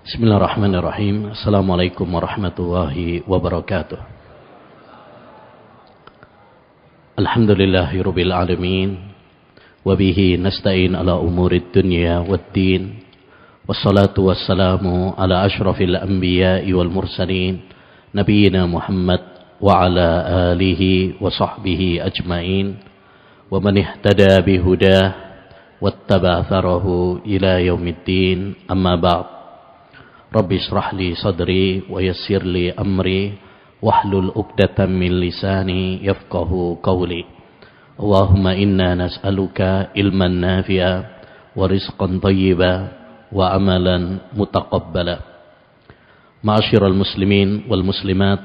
Bismillahirrahmanirrahim. Assalamualaikum warahmatullahi wabarakatuh. Alhamdulillahirabbil alamin. Wa bihi nasta'in ala umurid dunya waddin. Wassalatu wassalamu ala asyrafil anbiya'i wal mursalin, nabiyyina Muhammad wa ala alihi wa sahbihi ajmain. Wa man ihtada bihudah wattaba atharahu ila yaumiddin. Amma ba'd. Rabbi shrah li sadri wa yassir li amri wahlul 'uqdatam min lisani yafqahu qawli. Allahumma inna nas'aluka ilman nafi'a wa rizqan thayyiba wa amalan mutaqabbala. Ma'asyiral muslimin wal muslimat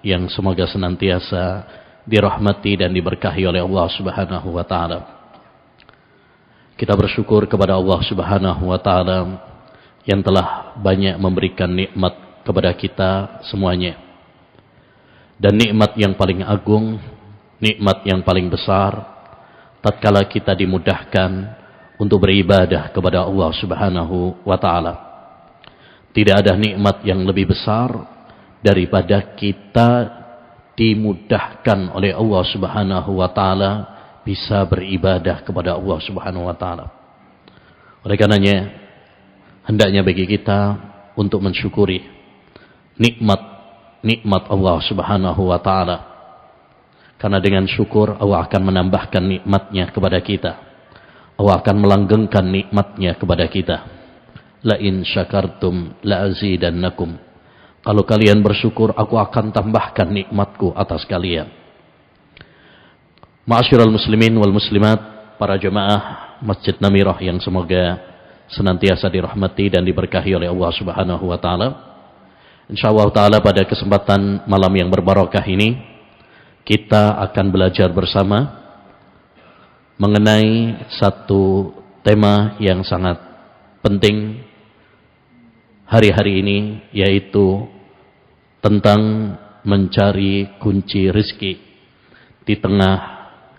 yang semoga senantiasa dirahmati dan diberkahi oleh Allah Subhanahu wa taala. Kita bersyukur kepada Allah Subhanahu wa taala yang telah banyak memberikan nikmat kepada kita semuanya. Dan nikmat yang paling agung, nikmat yang paling besar, tatkala kita dimudahkan untuk beribadah kepada Allah Subhanahu wa taala. Tidak ada nikmat yang lebih besar daripada kita dimudahkan oleh Allah Subhanahu wa taala bisa beribadah kepada Allah Subhanahu wa taala. Oleh karenanya hendaknya bagi kita untuk mensyukuri nikmat Allah Subhanahu wa taala. Karena dengan syukur Allah akan menambahkan nikmatnya kepada kita. Allah akan melanggengkan nikmatnya kepada kita. La in syakartum la azidannakum. Kalau kalian bersyukur, aku akan tambahkan nikmatku atas kalian. Ma'asyiral muslimin wal muslimat, para jemaah Masjid Namirah yang semoga senantiasa dirahmati dan diberkahi oleh Allah Subhanahu wa taala. Insyaallah taala pada kesempatan malam yang berbarakah ini kita akan belajar bersama mengenai satu tema yang sangat penting hari-hari ini, yaitu tentang mencari kunci rezeki di tengah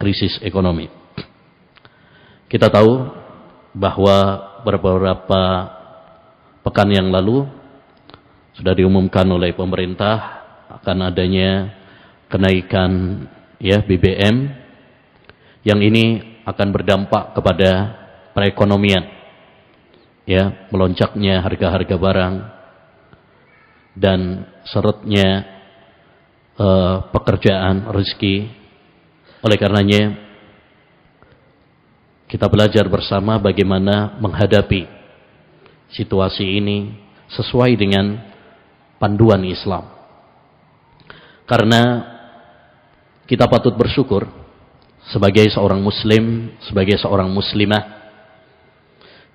krisis ekonomi. Kita tahu bahwa beberapa pekan yang lalu sudah diumumkan oleh pemerintah akan adanya kenaikan BBM yang ini akan berdampak kepada perekonomian, melonjaknya harga-harga barang dan seretnya pekerjaan rezeki. Oleh karenanya kita belajar bersama bagaimana menghadapi situasi ini sesuai dengan panduan Islam. Karena kita patut bersyukur sebagai seorang muslim, sebagai seorang muslimah,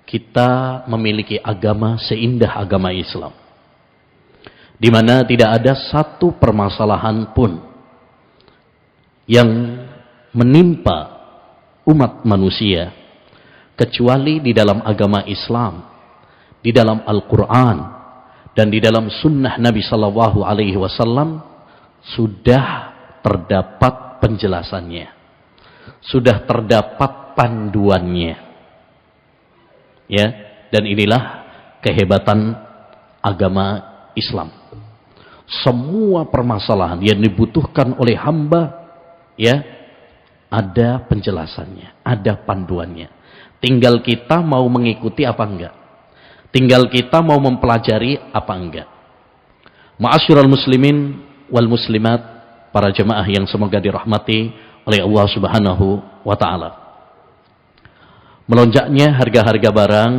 kita memiliki agama seindah agama Islam, di mana tidak ada satu permasalahan pun yang menimpa umat manusia kecuali di dalam agama Islam, di dalam Al-Quran dan di dalam sunnah Nabi Sallallahu Alaihi Wasallam sudah terdapat penjelasannya, sudah terdapat panduannya, dan inilah kehebatan agama Islam. Semua permasalahan yang dibutuhkan oleh hamba, ada penjelasannya, ada panduannya. Tinggal kita mau mengikuti apa enggak. Tinggal kita mau mempelajari apa enggak. Ma'asyiral muslimin wal muslimat, para jemaah yang semoga dirahmati oleh Allah Subhanahu wa taala. Melonjaknya harga-harga barang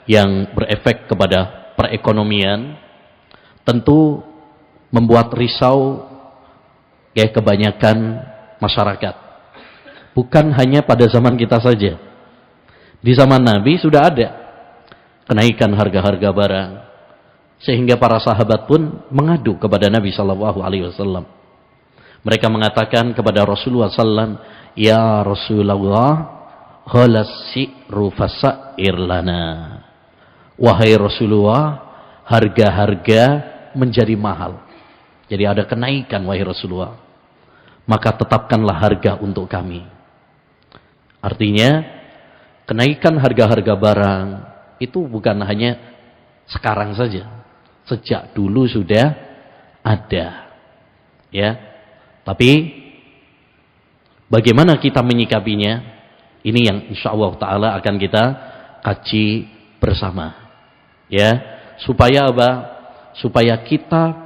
yang berefek kepada perekonomian tentu membuat risau kebanyakan masyarakat. Bukan hanya pada zaman kita saja. Di zaman Nabi sudah ada kenaikan harga-harga barang, sehingga para sahabat pun mengadu kepada Nabi Sallallahu Alaihi Wasallam. Mereka mengatakan kepada Rasulullah Sallam, ya Rasulullah, khalasi'ru fasa'ir lana. Wahai Rasulullah, harga-harga menjadi mahal. Jadi ada kenaikan wahai Rasulullah. Maka tetapkanlah harga untuk kami. Artinya kenaikan harga-harga barang itu bukan hanya sekarang saja. Sejak dulu sudah ada. Ya. Tapi bagaimana kita menyikapinya? Ini yang insyaallah taala akan kita kaji bersama. Ya, supaya apa? Supaya kita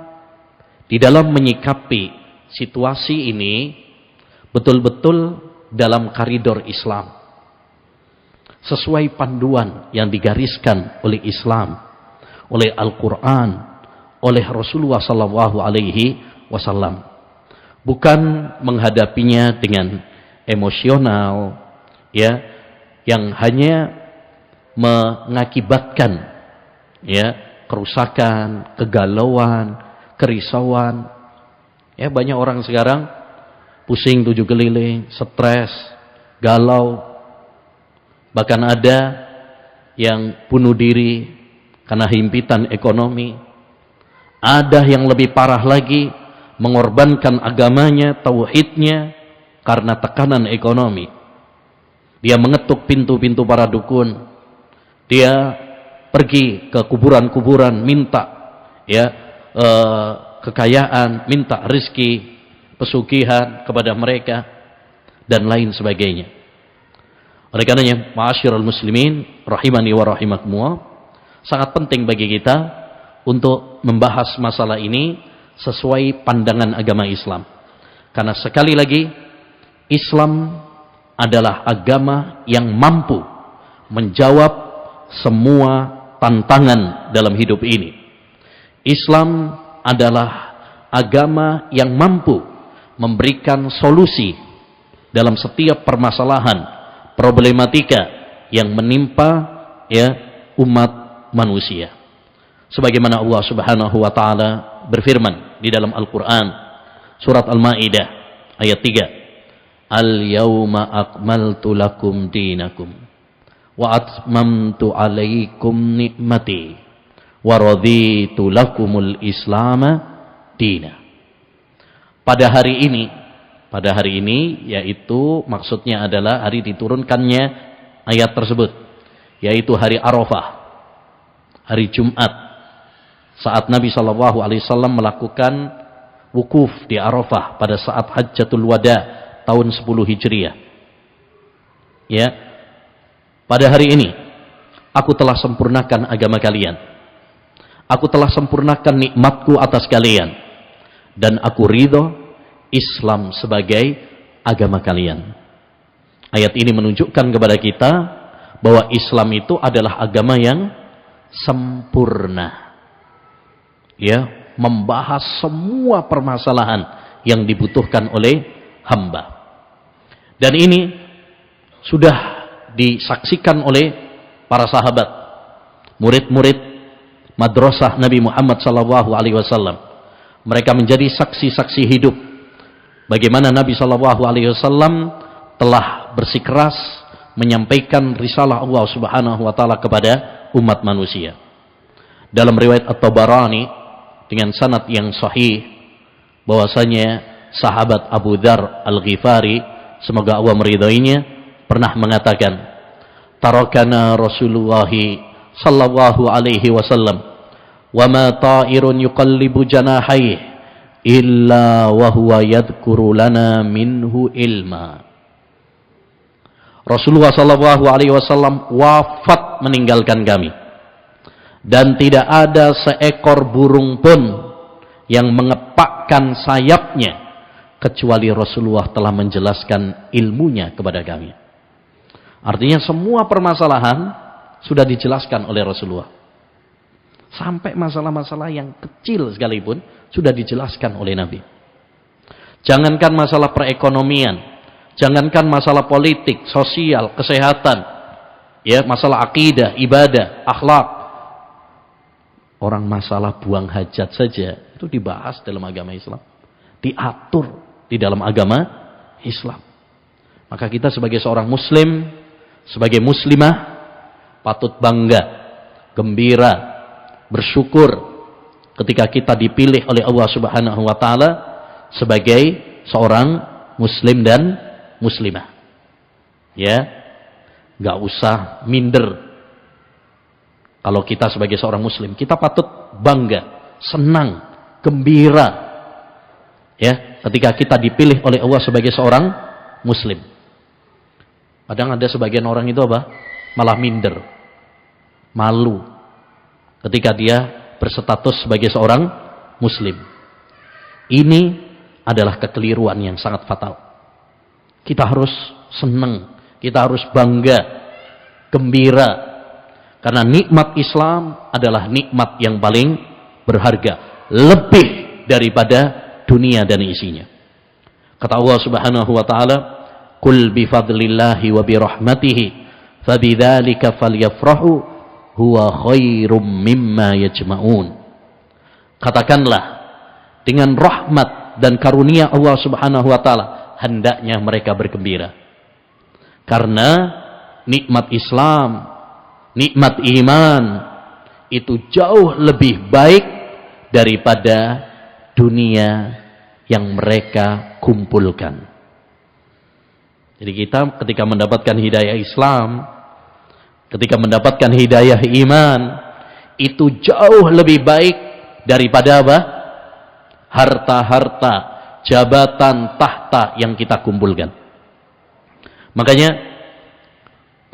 di dalam menyikapi situasi ini betul-betul dalam koridor Islam. Sesuai panduan yang digariskan oleh Islam, oleh Al-Quran, oleh Rasulullah sallallahu alaihi wasallam. Bukan menghadapinya dengan emosional, ya, yang hanya mengakibatkan, ya, kerusakan, kegalauan, kerisauan. Ya, banyak orang sekarang pusing 7 keliling, stres, galau. Bahkan ada yang bunuh diri karena himpitan ekonomi. Ada yang lebih parah lagi, mengorbankan agamanya, tauhidnya karena tekanan ekonomi. Dia mengetuk pintu-pintu para dukun. Dia pergi ke kuburan-kuburan minta, ya, kekayaan, minta rezeki, pesugihan kepada mereka dan lain sebagainya. Oleh karenanya, ma'asyiral muslimin rahimani wa rahimakumullah, sangat penting bagi kita untuk membahas masalah ini sesuai pandangan agama Islam. Karena sekali lagi, Islam adalah agama yang mampu menjawab semua tantangan dalam hidup ini. Islam adalah agama yang mampu memberikan solusi dalam setiap permasalahan, problematika yang menimpa, ya, umat manusia. Sebagaimana Allah Subhanahu wa taala berfirman di dalam Al-Qur'an surat Al-Maidah ayat 3, Al-yauma akmaltu lakum dinakum wa atmamtu alaikum ni'mati wa raditu lakumul islama dina. Pada hari ini, yaitu maksudnya adalah hari diturunkannya ayat tersebut, yaitu hari Arafah, hari Jumat, saat Nabi SAW melakukan wukuf di Arafah pada saat Hajjatul Wada tahun 10 Hijriah. Ya, pada hari ini aku telah sempurnakan agama kalian. Aku telah sempurnakan nikmatku atas kalian, dan aku ridho Islam sebagai agama kalian. Ayat ini menunjukkan kepada kita bahwa Islam itu adalah agama yang sempurna. Ya, membahas semua permasalahan yang dibutuhkan oleh hamba. Dan ini sudah disaksikan oleh para sahabat, murid-murid madrasah Nabi Muhammad SAW. Mereka menjadi saksi-saksi hidup bagaimana Nabi SAW telah bersikeras menyampaikan risalah Allah Subhanahu wa taala kepada umat manusia. Dalam riwayat At-Tabarani dengan sanad yang sahih bahwasanya sahabat Abu Dzar Al-Ghifari, semoga Allah meridhoinya, pernah mengatakan, tarakana Rasulullah sallallahu alaihi wasallam wa ma ta'irun yuqallibu janahaihi illa wa huwa yadhkuru lana minhu ilma. Rasulullah sallallahu alaihi wasallam wafat meninggalkan kami, dan tidak ada seekor burung pun yang mengepakkan sayapnya kecuali Rasulullah telah menjelaskan ilmunya kepada kami. Artinya semua permasalahan sudah dijelaskan oleh Rasulullah. Sampai masalah-masalah yang kecil sekalipun sudah dijelaskan oleh Nabi. Jangankan masalah perekonomian, jangankan masalah politik, sosial, kesehatan, ya, masalah akidah, ibadah, akhlak. Orang masalah buang hajat saja itu dibahas dalam agama Islam, diatur di dalam agama Islam. Maka kita sebagai seorang muslim, sebagai muslimah, patut bangga, gembira, bersyukur ketika kita dipilih oleh Allah Subhanahu wa taala sebagai seorang muslim dan muslimah. Ya, enggak usah minder Kalau kita sebagai seorang muslim, kita patut bangga, senang, gembira, ya, ketika kita dipilih oleh Allah sebagai seorang muslim. Kadang ada sebagian orang itu apa? Malah minder, malu ketika dia berstatus sebagai seorang muslim. Ini adalah kekeliruan yang sangat fatal. Kita harus senang, kita harus bangga, gembira, karena nikmat Islam adalah nikmat yang paling berharga, lebih daripada dunia dan isinya. Kata Allah Subhanahu wa taala, "Qul bi fadlillahi wa bi rahmatihi fabidzalika falyafrahu huwa khairum mimma yajma'un." Katakanlah, dengan rahmat dan karunia Allah Subhanahu wa taala hendaknya mereka bergembira. Karena nikmat Islam, nikmat iman itu jauh lebih baik daripada dunia yang mereka kumpulkan. Jadi kita ketika mendapatkan hidayah Islam, ketika mendapatkan hidayah iman, itu jauh lebih baik daripada apa? Harta-harta, jabatan, tahta yang kita kumpulkan. Makanya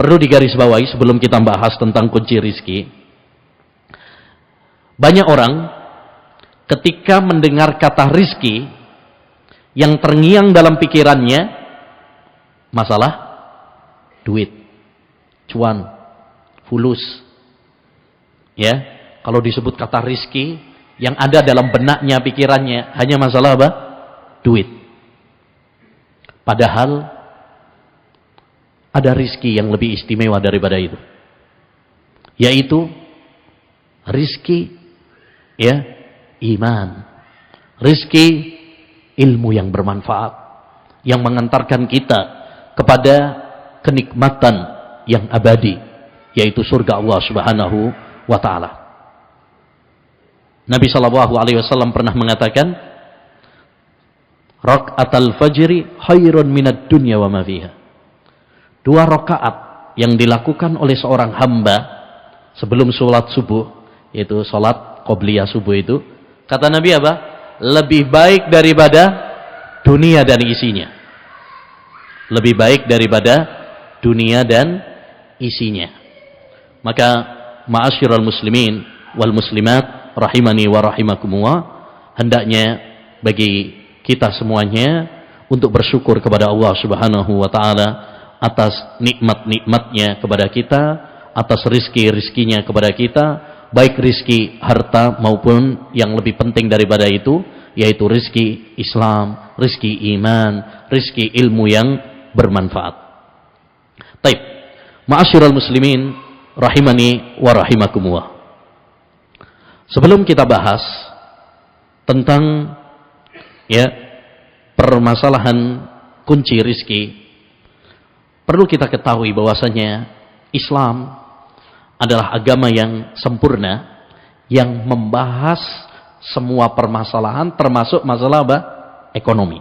perlu digarisbawahi sebelum kita bahas tentang kunci rizki. Banyak orang ketika mendengar kata rizki, yang terngiang dalam pikirannya masalah duit, cuan, fulus. Ya, kalau disebut kata rizki, yang ada dalam benaknya, pikirannya hanya masalah apa? Duit. Padahal ada rizki yang lebih istimewa daripada itu, yaitu rizki, ya, iman, rizki ilmu yang bermanfaat, yang mengantarkan kita kepada kenikmatan yang abadi, yaitu surga Allah Subhanahu wa taala. Nabi sallallahu alaihi wasallam pernah mengatakan, "Raka'atul fajri khairun minad dunya wa ma fiha." 2 rakaat yang dilakukan oleh seorang hamba sebelum sholat subuh, yaitu sholat qobliyah subuh itu, kata Nabi apa? Lebih baik daripada dunia dan isinya. Lebih baik daripada dunia dan isinya. Maka ma'asyiral muslimin wal muslimat rahimani wa rahimakumullah, hendaknya bagi kita semuanya untuk bersyukur kepada Allah Subhanahu wa taala atas nikmat-nikmatnya kepada kita, atas rizki-rizkinya kepada kita, baik rizki harta maupun yang lebih penting daripada itu, yaitu rizki Islam, rizki iman, rizki ilmu yang bermanfaat. Taib, ma'asyiral muslimin rahimani wa rahimakumullah. Sebelum kita bahas tentang, ya, permasalahan kunci rizki, perlu kita ketahui bahwasanya Islam adalah agama yang sempurna, yang membahas semua permasalahan termasuk masalah apa? Ekonomi.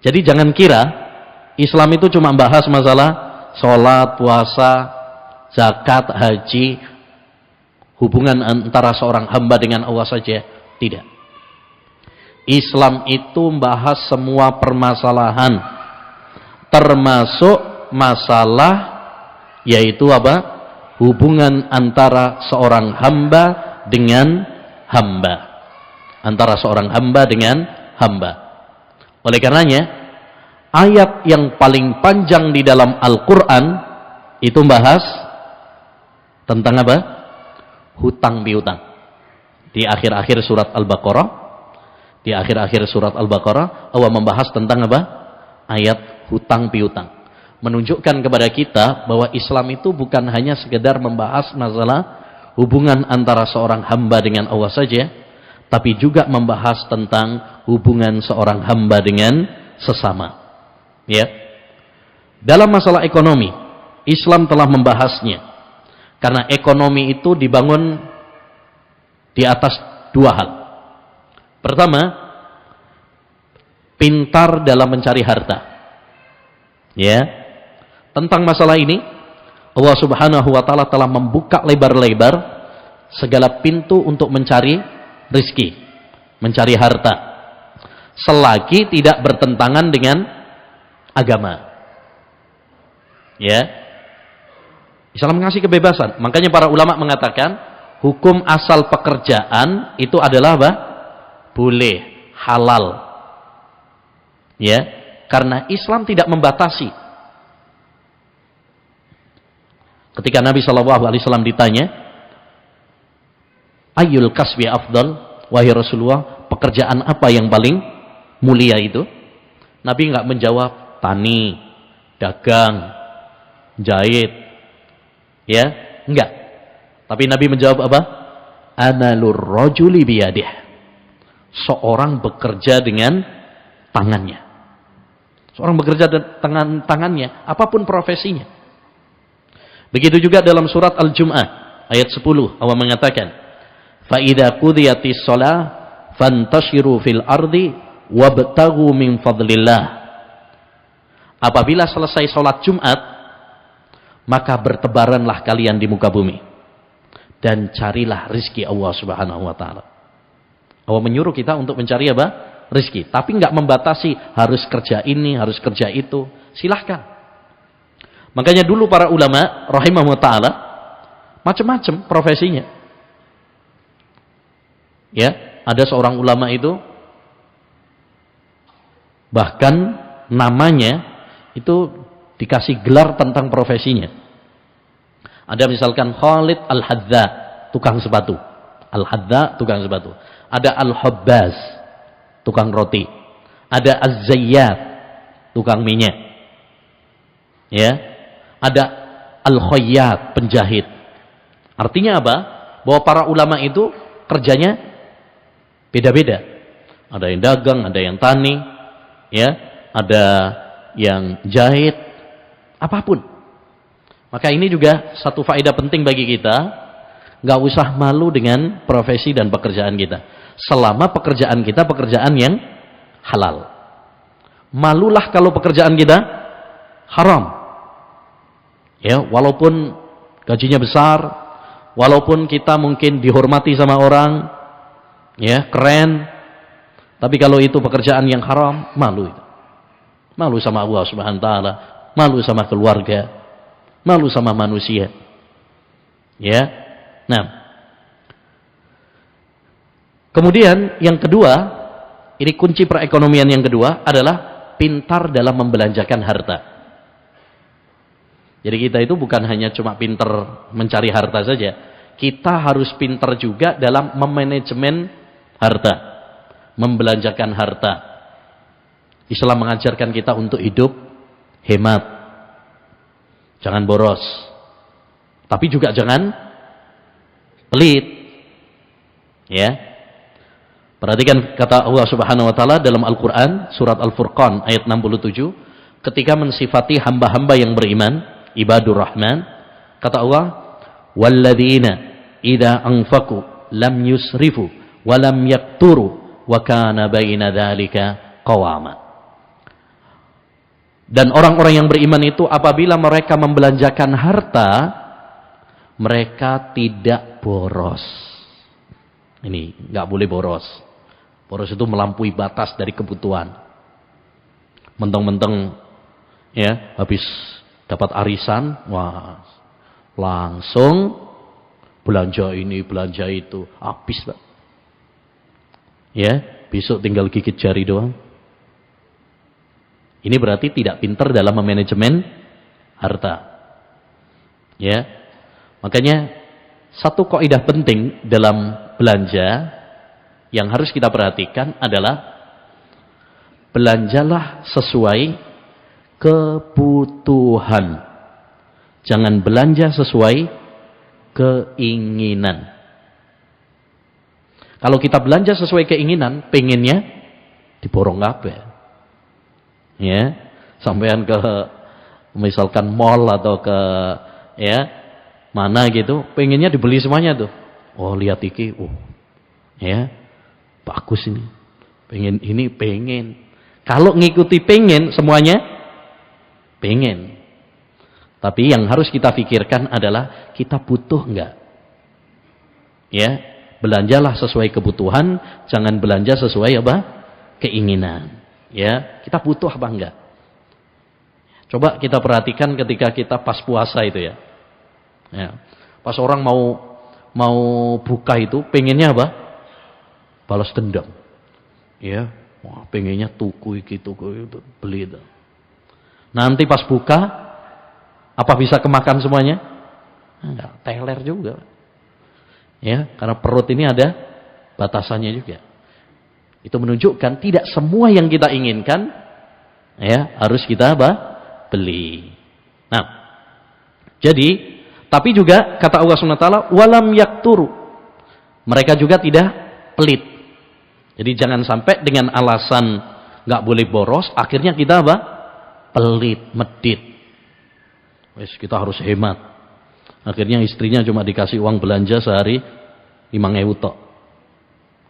Jadi jangan kira Islam itu cuma bahas masalah sholat, puasa, zakat, haji, hubungan antara seorang hamba dengan Allah saja. Tidak. Islam itu membahas semua permasalahan, termasuk masalah, yaitu apa? Hubungan antara seorang hamba dengan hamba, antara seorang hamba dengan hamba. Oleh karenanya, ayat yang paling panjang di dalam Al-Quran itu membahas tentang apa? Hutang piutang. Di akhir-akhir surat Al-Baqarah, di akhir-akhir surat Al-Baqarah, Allah membahas tentang apa? Ayat hutang piutang. Menunjukkan kepada kita bahwa Islam itu bukan hanya sekedar membahas masalah hubungan antara seorang hamba dengan Allah saja, tapi juga membahas tentang hubungan seorang hamba dengan sesama. Ya. Dalam masalah ekonomi, Islam telah membahasnya. Karena ekonomi itu dibangun di atas 2 hal. Pertama, pintar dalam mencari harta. Ya. Tentang masalah ini, Allah Subhanahu wa taala telah membuka lebar-lebar segala pintu untuk mencari rizki, mencari harta, selagi tidak bertentangan dengan agama. Ya, Islam mengasih kebebasan. Makanya para ulama mengatakan hukum asal pekerjaan itu adalah apa? Boleh, halal. Ya, karena Islam tidak membatasi. Ketika Nabi SAW ditanya, Ayyul kasbi afdal, wahai Rasulullah, pekerjaan apa yang paling mulia itu? Nabi enggak menjawab tani, dagang, jahit, ya, enggak. Tapi Nabi menjawab apa? Analur rajuli biyadih. Seorang bekerja dengan tangannya. Seorang bekerja dengan tangannya, apapun profesinya. Begitu juga dalam surat Al-Jum'ah ayat 10, Allah mengatakan, "Fa idza qudiyatis shalah fantashiru fil ardi wabtaghu min fadlillah." Apabila selesai salat Jumat, maka bertebaranlah kalian di muka bumi dan carilah rizki Allah Subhanahu wa taala. Allah menyuruh kita untuk mencari apa? Rizki, tapi enggak membatasi harus kerja ini, harus kerja itu. Silahkan. Makanya dulu para ulama rahimahullah ta'ala macam-macam profesinya. Ya, ada seorang ulama itu bahkan namanya itu dikasih gelar tentang profesinya. Ada misalkan Khalid Al-Hadza, tukang sepatu. Al-Hadza, tukang sepatu. Ada Al-Hubbaz, tukang roti. Ada Az-Zayyat, tukang minyak. Ya. Ada Al-Khayyat, penjahit. Artinya apa? Bahwa para ulama itu kerjanya beda-beda. Ada yang dagang, ada yang tani, ya, ada yang jahit, apapun. Maka ini juga satu faedah penting bagi kita, nggak usah malu dengan profesi dan pekerjaan kita. Selama pekerjaan kita pekerjaan yang halal. Malulah kalau pekerjaan kita haram. Ya, walaupun gajinya besar, walaupun kita mungkin dihormati sama orang, ya, keren, tapi kalau itu pekerjaan yang haram, malu itu. Malu sama Allah Subhanahu wa taala, malu sama keluarga, malu sama manusia. Ya. Nah. Kemudian yang kedua, ini kunci perekonomian yang kedua adalah pintar dalam membelanjakan harta. Jadi kita itu bukan hanya cuma pintar mencari harta saja. Kita harus pintar juga dalam memanajemen harta. Membelanjakan harta. Islam mengajarkan kita untuk hidup hemat. Jangan boros. Tapi juga jangan pelit. Ya. Perhatikan kata Allah Subhanahu wa taala dalam Al-Qur'an surat Al-Furqan ayat 67 ketika mensifati hamba-hamba yang beriman, ibadur rahman, kata Allah, walladzina idza anfaqu lam yusrifu wa lam yaqturu wa kana baina dzalika qawama. Dan orang-orang yang beriman itu apabila mereka membelanjakan harta, mereka tidak boros. Ini enggak boleh boros. Boros itu melampaui batas dari kebutuhan. Menteng-menteng ya, habis dapat arisan, wah, langsung belanja ini, belanja itu, habis, Pak. Ya, besok tinggal gigit jari doang. Ini berarti tidak pintar dalam memanajemen harta. Ya. Makanya satu kaidah penting dalam belanja yang harus kita perhatikan adalah belanjalah sesuai kebutuhan. Jangan belanja sesuai keinginan. Kalau kita belanja sesuai keinginan, pengennya diborong kabeh. Ya, sampean ke misalkan mall atau ke ya mana gitu, pengennya dibeli semuanya tuh. Oh, lihat iki, ya, bagus ini. Pengen ini, pengen. Kalau ngikuti pengen semuanya pengen. Tapi yang harus kita pikirkan adalah kita butuh enggak? Ya, belanjalah sesuai kebutuhan, jangan belanja sesuai apa? Keinginan. Ya, kita butuh apa enggak? Coba kita perhatikan ketika kita pas puasa itu ya. Ya. Pas orang mau buka itu pengennya apa? Balas dendam. Ya, wah, pengennya tuku itu beli itu. Nanti pas buka apa bisa kemakan semuanya? Enggak, teler juga. Ya, karena perut ini ada batasannya juga. Itu menunjukkan tidak semua yang kita inginkan ya harus kita apa? Beli. Nah, jadi tapi juga kata Allah SWT, walam yakturu. Mereka juga tidak pelit. Jadi jangan sampai dengan alasan nggak boleh boros, akhirnya kita apa? Pelit, medit. Wes kita harus hemat. Akhirnya istrinya cuma dikasih uang belanja sehari 5.000 tok.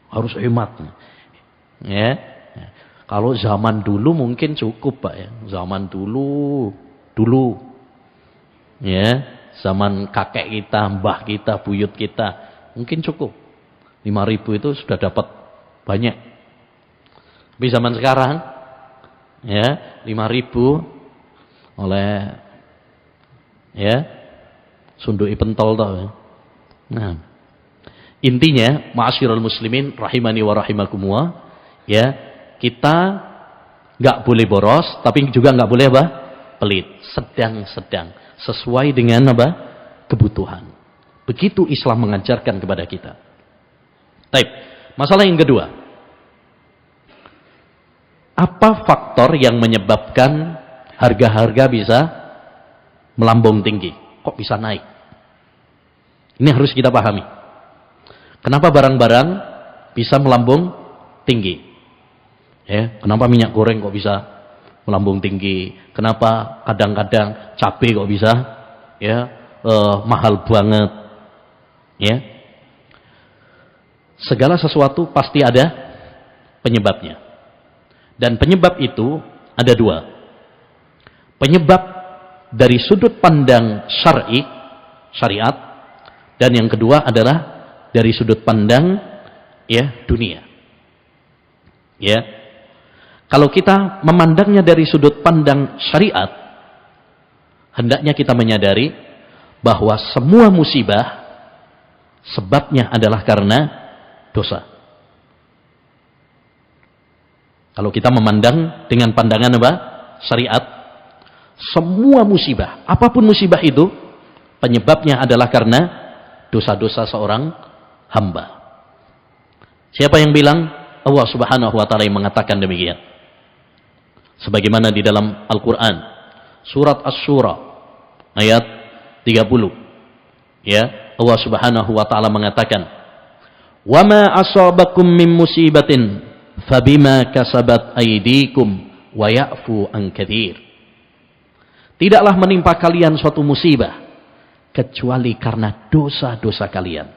Harus hemat. Ya. Kalau zaman dulu mungkin cukup Pak ya. Zaman dulu. Ya. Zaman kakek kita, mbah kita, buyut kita, mungkin cukup. 5.000 itu sudah dapat banyak. Tapi zaman sekarang, ya 5.000 oleh ya sundui pentol tau ya. Nah, intinya, ma'asyiral muslimin rahimani wa rahimakumullah, ya kita nggak boleh boros, tapi juga nggak boleh apa? Pelit, sedang-sedang. Sesuai dengan apa? Kebutuhan. Begitu Islam mengajarkan kepada kita. Baik, masalah yang kedua. Apa faktor yang menyebabkan harga-harga bisa melambung tinggi? Kok bisa naik? Ini harus kita pahami. Kenapa barang-barang bisa melambung tinggi? Ya, kenapa minyak goreng kok bisa melambung tinggi? Kenapa kadang-kadang cabai kok bisa ya mahal banget? Ya. Segala sesuatu pasti ada penyebabnya. Dan penyebab itu ada dua. Penyebab dari sudut pandang syariat, dan yang kedua adalah dari sudut pandang ya dunia. Ya. Kalau kita memandangnya dari sudut pandang syariat, hendaknya kita menyadari bahwa semua musibah sebabnya adalah karena dosa. Kalau kita memandang dengan pandangan apa? Syariat, semua musibah, apapun musibah itu, penyebabnya adalah karena dosa-dosa seorang hamba. Siapa yang bilang? Allah Subhanahu wa taala yang mengatakan demikian. Sebagaimana di dalam Al-Qur'an, surat Asy-Syura ayat 30. Ya, Allah Subhanahu wa taala mengatakan, "Wa ma asabakum min musibatin fabima kasabat aydikum wa ya'fu an katsir." Tidaklah menimpa kalian suatu musibah kecuali karena dosa-dosa kalian.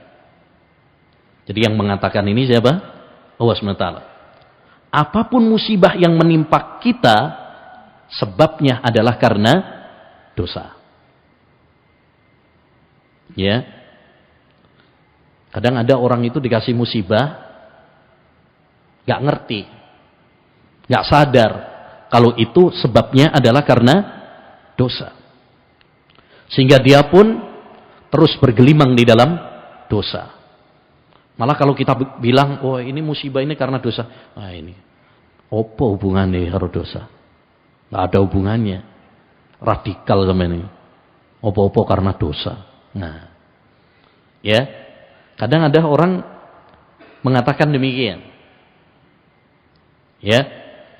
Jadi yang mengatakan ini siapa? Allah SWT. Apapun musibah yang menimpa kita, sebabnya adalah karena dosa. Ya. Kadang ada orang itu dikasih musibah, gak ngerti, gak sadar kalau itu sebabnya adalah karena dosa. Sehingga dia pun terus bergelimang di dalam dosa. Malah kalau kita bilang, oh ini musibah ini karena dosa. Nah ini, apa hubungannya karo dosa? Gak ada hubungannya. Radikal sama ini. Apa-apa karena dosa. Nah, ya. Kadang ada orang mengatakan demikian. Ya,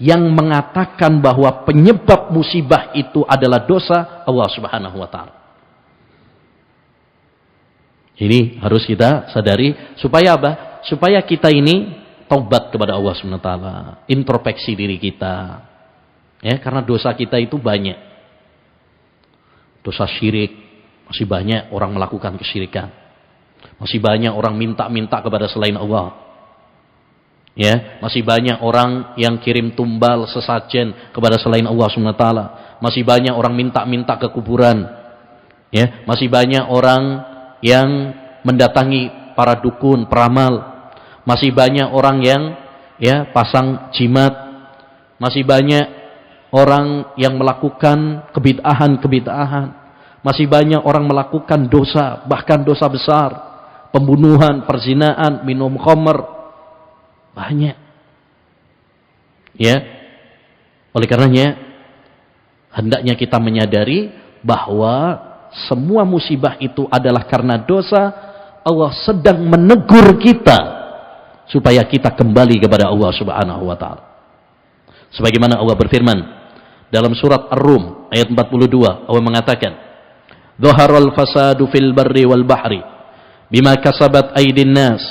yang mengatakan bahwa penyebab musibah itu adalah dosa Allah Subhanahu wa taala. Ini harus kita sadari supaya apa? Supaya kita ini taubat kepada Allah Subhanahu wa taala, introspeksi diri kita. Ya, karena dosa kita itu banyak. Dosa syirik, masih banyak orang melakukan kesyirikan. Masih banyak orang minta-minta kepada selain Allah. Ya, masih banyak orang yang kirim tumbal sesajen kepada selain Allah Subhanahu wa taala. Masih banyak orang minta-minta ke kuburan. Ya, masih banyak orang yang mendatangi para dukun, peramal. Masih banyak orang yang ya pasang jimat. Masih banyak orang yang melakukan kebid'ahan. Masih banyak orang melakukan dosa, bahkan dosa besar, pembunuhan, perzinaan, minum khamr. Banyak. Ya. Oleh karenanya hendaknya kita menyadari bahwa semua musibah itu adalah karena dosa. Allah sedang menegur kita supaya kita kembali kepada Allah Subhanahu wa taala. Sebagaimana Allah berfirman dalam surat Ar-Rum ayat 42, Allah mengatakan, "Dhaharal fasadu fil barri wal bahri bima kasabat aydin nas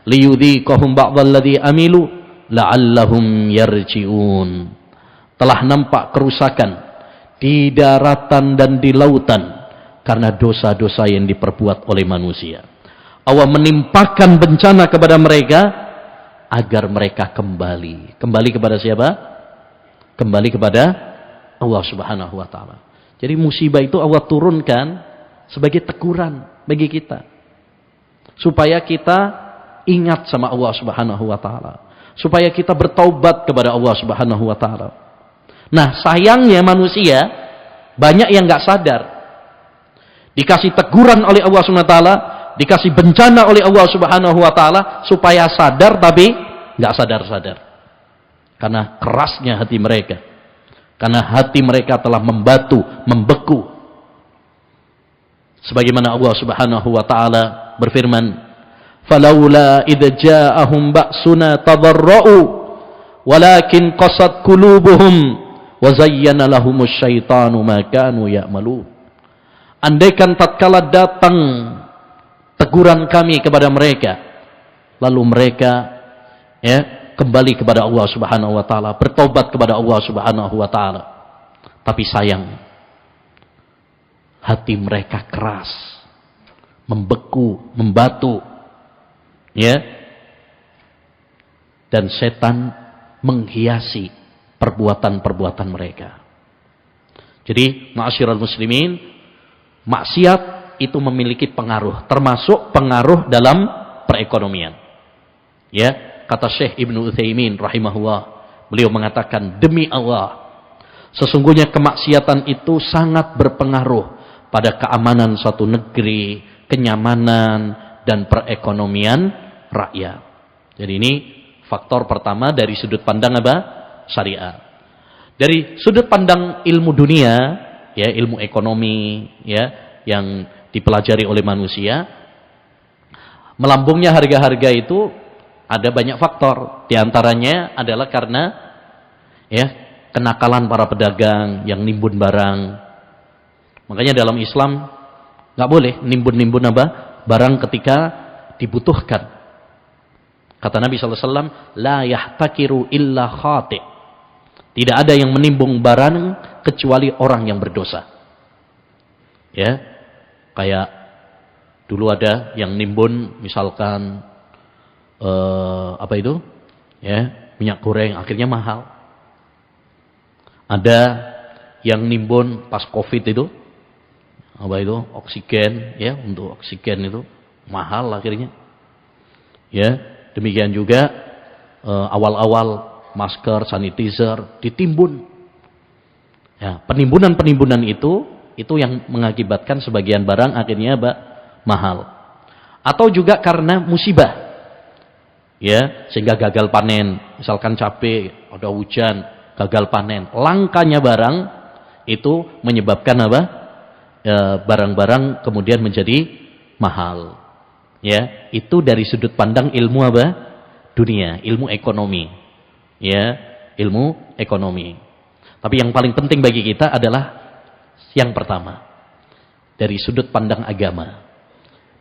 liyudhiqahum ba'dalladzi amilu la'allahum yarji'un." Telah nampak kerusakan di daratan dan di lautan karena dosa-dosa yang diperbuat oleh manusia. Allah menimpakan bencana kepada mereka agar mereka kembali. Kembali kepada siapa? Kembali kepada Allah Subhanahu wa taala. Jadi musibah itu Allah turunkan sebagai teguran bagi kita. Supaya kita ingat sama Allah Subhanahu wa taala. Supaya kita bertaubat kepada Allah Subhanahu wa taala. Nah, sayangnya manusia banyak yang enggak sadar. Dikasih teguran oleh Allah Subhanahu wa taala, dikasih bencana oleh Allah Subhanahu wa taala supaya sadar, tapi enggak sadar-sadar. Karena kerasnya hati mereka. Karena hati mereka telah membatu, membeku. Sebagaimana Allah Subhanahu wa taala berfirman, "Falaula idza ja'ahum ba'suna tadarra'u walakin qasat qulubuhum wa zayyana lahumus syaitanu ma kanu ya'malun." Andaikan tatkala datang teguran kami kepada mereka, lalu mereka ya kembali kepada Allah Subhanahu wa taala, bertobat kepada Allah Subhanahu wa taala. Tapi sayang, hati mereka keras, membeku, membatu. Ya. Dan setan menghiasi perbuatan-perbuatan mereka. Jadi, ma'asyiral muslimin, maksiat itu memiliki pengaruh, termasuk pengaruh dalam perekonomian. Ya, kata Syekh Ibnu Utsaimin rahimahullah, beliau mengatakan, demi Allah, sesungguhnya kemaksiatan itu sangat berpengaruh pada keamanan suatu negeri, kenyamanan dan perekonomian rakyat. Jadi ini faktor pertama dari sudut pandang apa? Syariat. Dari sudut pandang ilmu dunia, ya, ilmu ekonomi, ya, yang dipelajari oleh manusia, melambungnya harga-harga itu ada banyak faktor. Di antaranya adalah karena ya kenakalan para pedagang yang nimbun barang. Makanya dalam Islam nggak boleh nimbun-nimbun apa? Barang ketika dibutuhkan. Kata Nabi sallallahu alaihi wasallam, la yahtakiru illa khati'. Tidak ada yang menimbun barang kecuali orang yang berdosa. Ya, kayak dulu ada yang nimbun misalkan apa itu? Ya, minyak goreng akhirnya mahal. Ada yang nimbun pas Covid itu, apa itu? Oksigen, ya, untuk oksigen itu mahal akhirnya. Ya, demikian juga awal-awal masker, sanitizer ditimbun. Ya, penimbunan itu yang mengakibatkan sebagian barang akhirnya mahal. Atau juga karena musibah. Ya, sehingga gagal panen. Misalkan cabai, ada hujan, gagal panen. Langkanya barang itu menyebabkan apa? Barang-barang kemudian menjadi mahal. Ya, itu dari sudut pandang ilmu apa? Dunia, ilmu ekonomi. Ya, ilmu ekonomi. Tapi yang paling penting bagi kita adalah yang pertama, dari sudut pandang agama,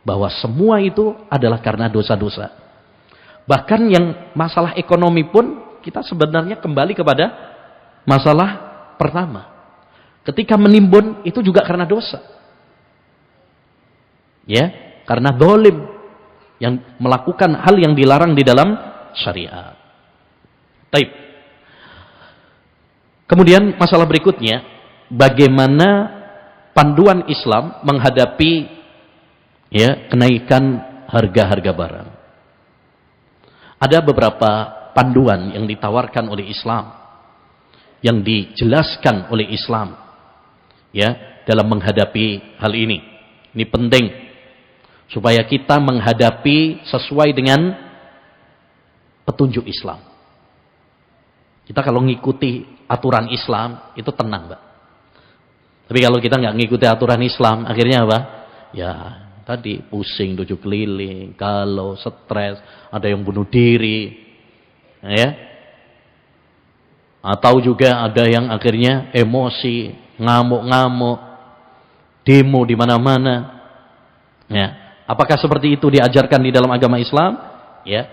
bahwa semua itu adalah karena dosa-dosa. Bahkan yang masalah ekonomi pun kita sebenarnya kembali kepada masalah pertama. Ketika menimbun itu juga karena dosa. Ya, karena zalim yang melakukan hal yang dilarang di dalam syariat. Baik. Kemudian masalah berikutnya, bagaimana panduan Islam menghadapi kenaikan harga-harga barang. Ada beberapa panduan yang ditawarkan oleh Islam, yang dijelaskan oleh Islam dalam menghadapi hal ini. Ini penting supaya kita menghadapi sesuai dengan petunjuk Islam. Kita kalau ngikuti aturan Islam itu tenang, Pak. Tapi kalau kita nggak ngikuti aturan Islam, akhirnya apa? Ya tadi pusing, tujuh keliling, galau, stres, ada yang bunuh diri, atau juga ada yang akhirnya emosi, ngamuk-ngamuk, demo di mana-mana. Apakah seperti itu diajarkan di dalam agama Islam?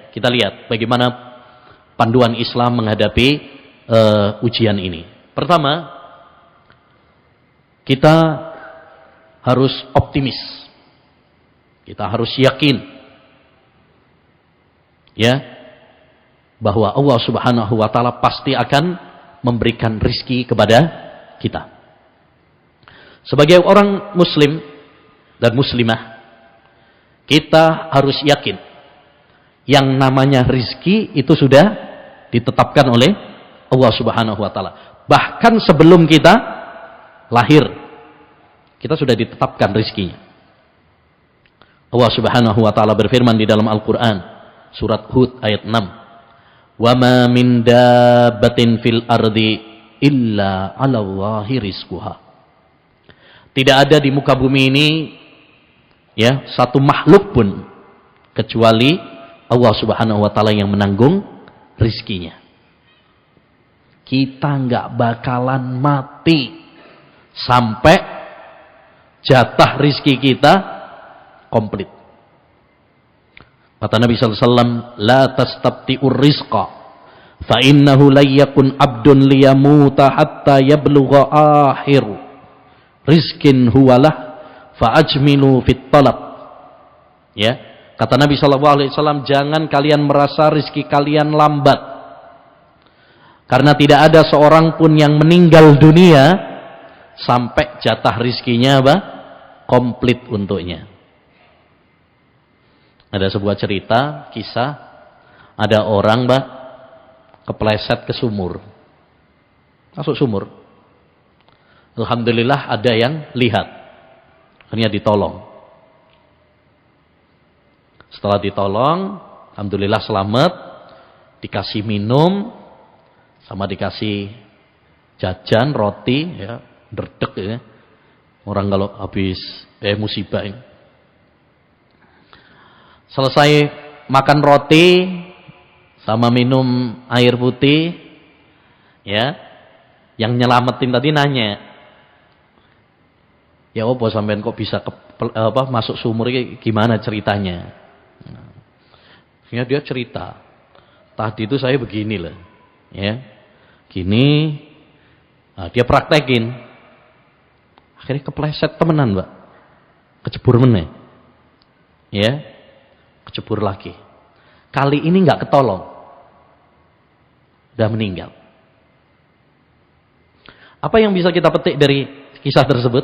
Kita lihat bagaimana panduan Islam menghadapi ujian ini. Pertama, kita harus optimis. Kita harus yakin bahwa Allah Subhanahu wa taala pasti akan memberikan rizki kepada kita. Sebagai orang muslim dan muslimah, kita harus yakin yang namanya rizki itu sudah ditetapkan oleh Allah Subhanahu wa taala. Bahkan sebelum kita lahir, kita sudah ditetapkan rizkinya. Allah Subhanahu wa taala berfirman di dalam Al-Qur'an, surat Hud ayat 6. "Wa ma min dabbatin fil ardi illa 'ala Allahi rizquha." Tidak ada di muka bumi ini satu makhluk pun kecuali Allah Subhanahu wa taala yang menanggung rizkinya. Kita nggak bakalan mati sampai jatah rizki kita komplit. Kata Nabi sallallahu alaihi wasallam, "La tastabti'ur rizqa, fa innahu la yakun 'abdun liyamuta hatta yablugha akhir rizkin huwalah fa ajmilu fit talab." Kata Nabi sallallahu alaihi wasallam, jangan kalian merasa rizki kalian lambat. Karena tidak ada seorang pun yang meninggal dunia sampai jatah rizkinya komplit untuknya. Ada sebuah cerita, kisah, ada orang kepleset ke sumur. Masuk sumur. Alhamdulillah ada yang lihat. Akhirnya ditolong. Setelah ditolong, alhamdulillah selamat, dikasih minum, sama dikasih jajan, roti, derdek Orang kalau habis musibah ini. Selesai makan roti sama minum air putih, yang nyelamatin tadi nanya, "Ya apa sampean kok bisa masuk sumur ini, gimana ceritanya?" Dia cerita, "Tadi itu saya begini loh, gini." Nah, dia praktekin, akhirnya kepleset temenan, Mbak, kecebur meneh, kecebur lagi. Kali ini nggak ketolong, udah meninggal. Apa yang bisa kita petik dari kisah tersebut?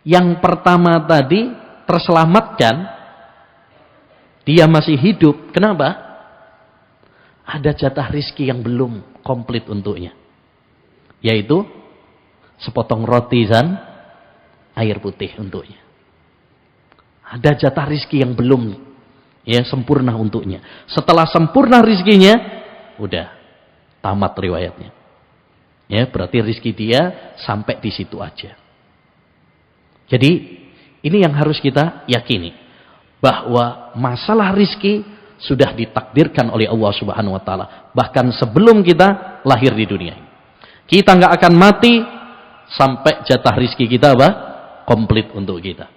Yang pertama tadi terselamatkan, dia masih hidup. Kenapa? Ada jatah rizki yang belum komplit untuknya, yaitu sepotong roti dan air putih untuknya. Ada jatah rizki yang belum sempurna untuknya. Setelah sempurna rizkinya, udah tamat riwayatnya. Berarti rizki dia sampai di situ aja. Jadi ini yang harus kita yakini, bahwa masalah rizki sudah ditakdirkan oleh Allah Subhanahu wa taala, bahkan sebelum kita lahir di dunia. Kita nggak akan mati sampai jatah rizki kita komplit untuk kita.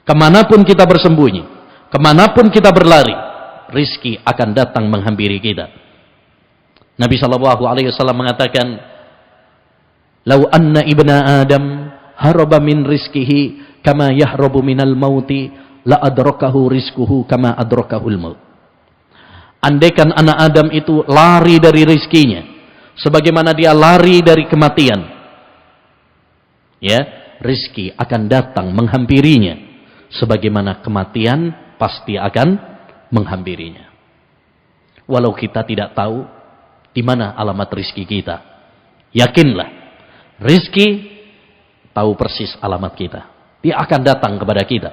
Kemanapun kita bersembunyi, kemanapun kita berlari, rizki akan datang menghampiri kita. Nabi sallallahu alaihi wasallam mengatakan, "Lau anna ibna Adam haraba min rizkihi kama yahrabu minal mauti, la adrakahu rizkuhu kama adrakahul maut." Andaikan anak Adam itu lari dari rizkinya sebagaimana dia lari dari kematian, ya, rizki akan datang menghampirinya, sebagaimana kematian pasti akan menghampirinya. Walau kita tidak tahu di mana alamat rizki kita, yakinlah rizki tahu persis alamat kita. Dia akan datang kepada kita.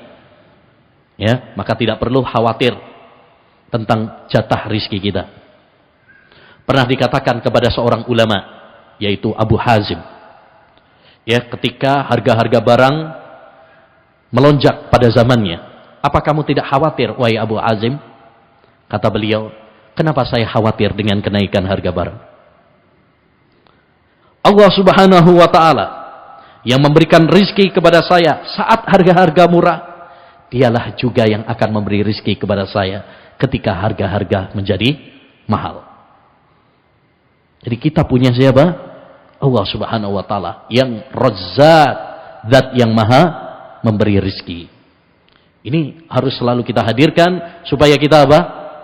Ya, maka tidak perlu khawatir tentang jatah rizki kita. Pernah dikatakan kepada seorang ulama, yaitu Abu Hazim, ya, ketika harga-harga barang melonjak pada zamannya, apa kamu tidak khawatir, wahai Abu Hazim? Kata beliau, kenapa saya khawatir dengan kenaikan harga barang? Allah Subhanahu wa ta'ala yang memberikan rizki kepada saya saat harga-harga murah, dialah juga yang akan memberi rizki kepada saya ketika harga-harga menjadi mahal. Jadi kita punya siapa? Allah Subhanahu wa ta'ala yang Razzaq, zat yang maha memberi rizki. Ini harus selalu kita hadirkan supaya kita apa?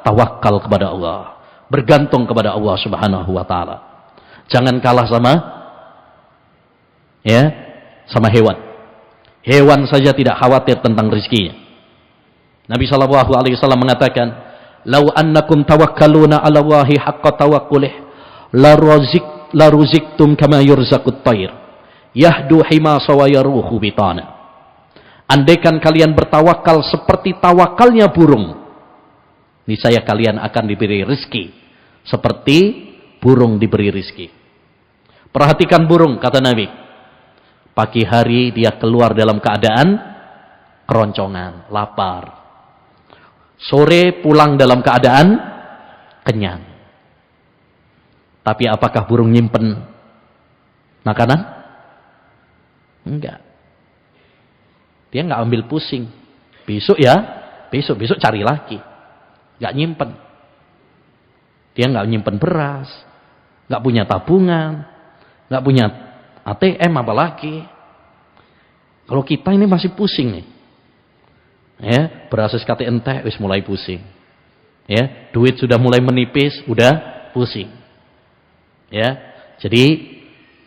Tawakal kepada Allah, bergantung kepada Allah Subhanahu wa ta'ala. Jangan kalah sama, ya, sama hewan. Hewan saja tidak khawatir tentang rizkinya. Nabi SAW mengatakan, "Lau annakum tawakkaluna 'ala Allahi haqqa tawakkulih la ruziktum kama yurzaqut tayr yahdu himasa wa yaruhu bitana." Andaikan kalian bertawakal seperti tawakalnya burung, niscaya kalian akan diberi rizki seperti burung diberi rizki. Perhatikan burung, kata Nabi. Pagi hari dia keluar dalam keadaan keroncongan, lapar. Sore pulang dalam keadaan kenyang. Tapi apakah burung nyimpen makanan? Enggak. Dia enggak ambil pusing. Besok ya, besok cari lagi. Enggak nyimpen. Dia enggak nyimpen beras, enggak punya tabungan, enggak punya ATM apalagi. Kalau kita ini masih pusing nih. Ya, beras kate entek wis mulai pusing. Ya, duit sudah mulai menipis, udah pusing. Ya. Jadi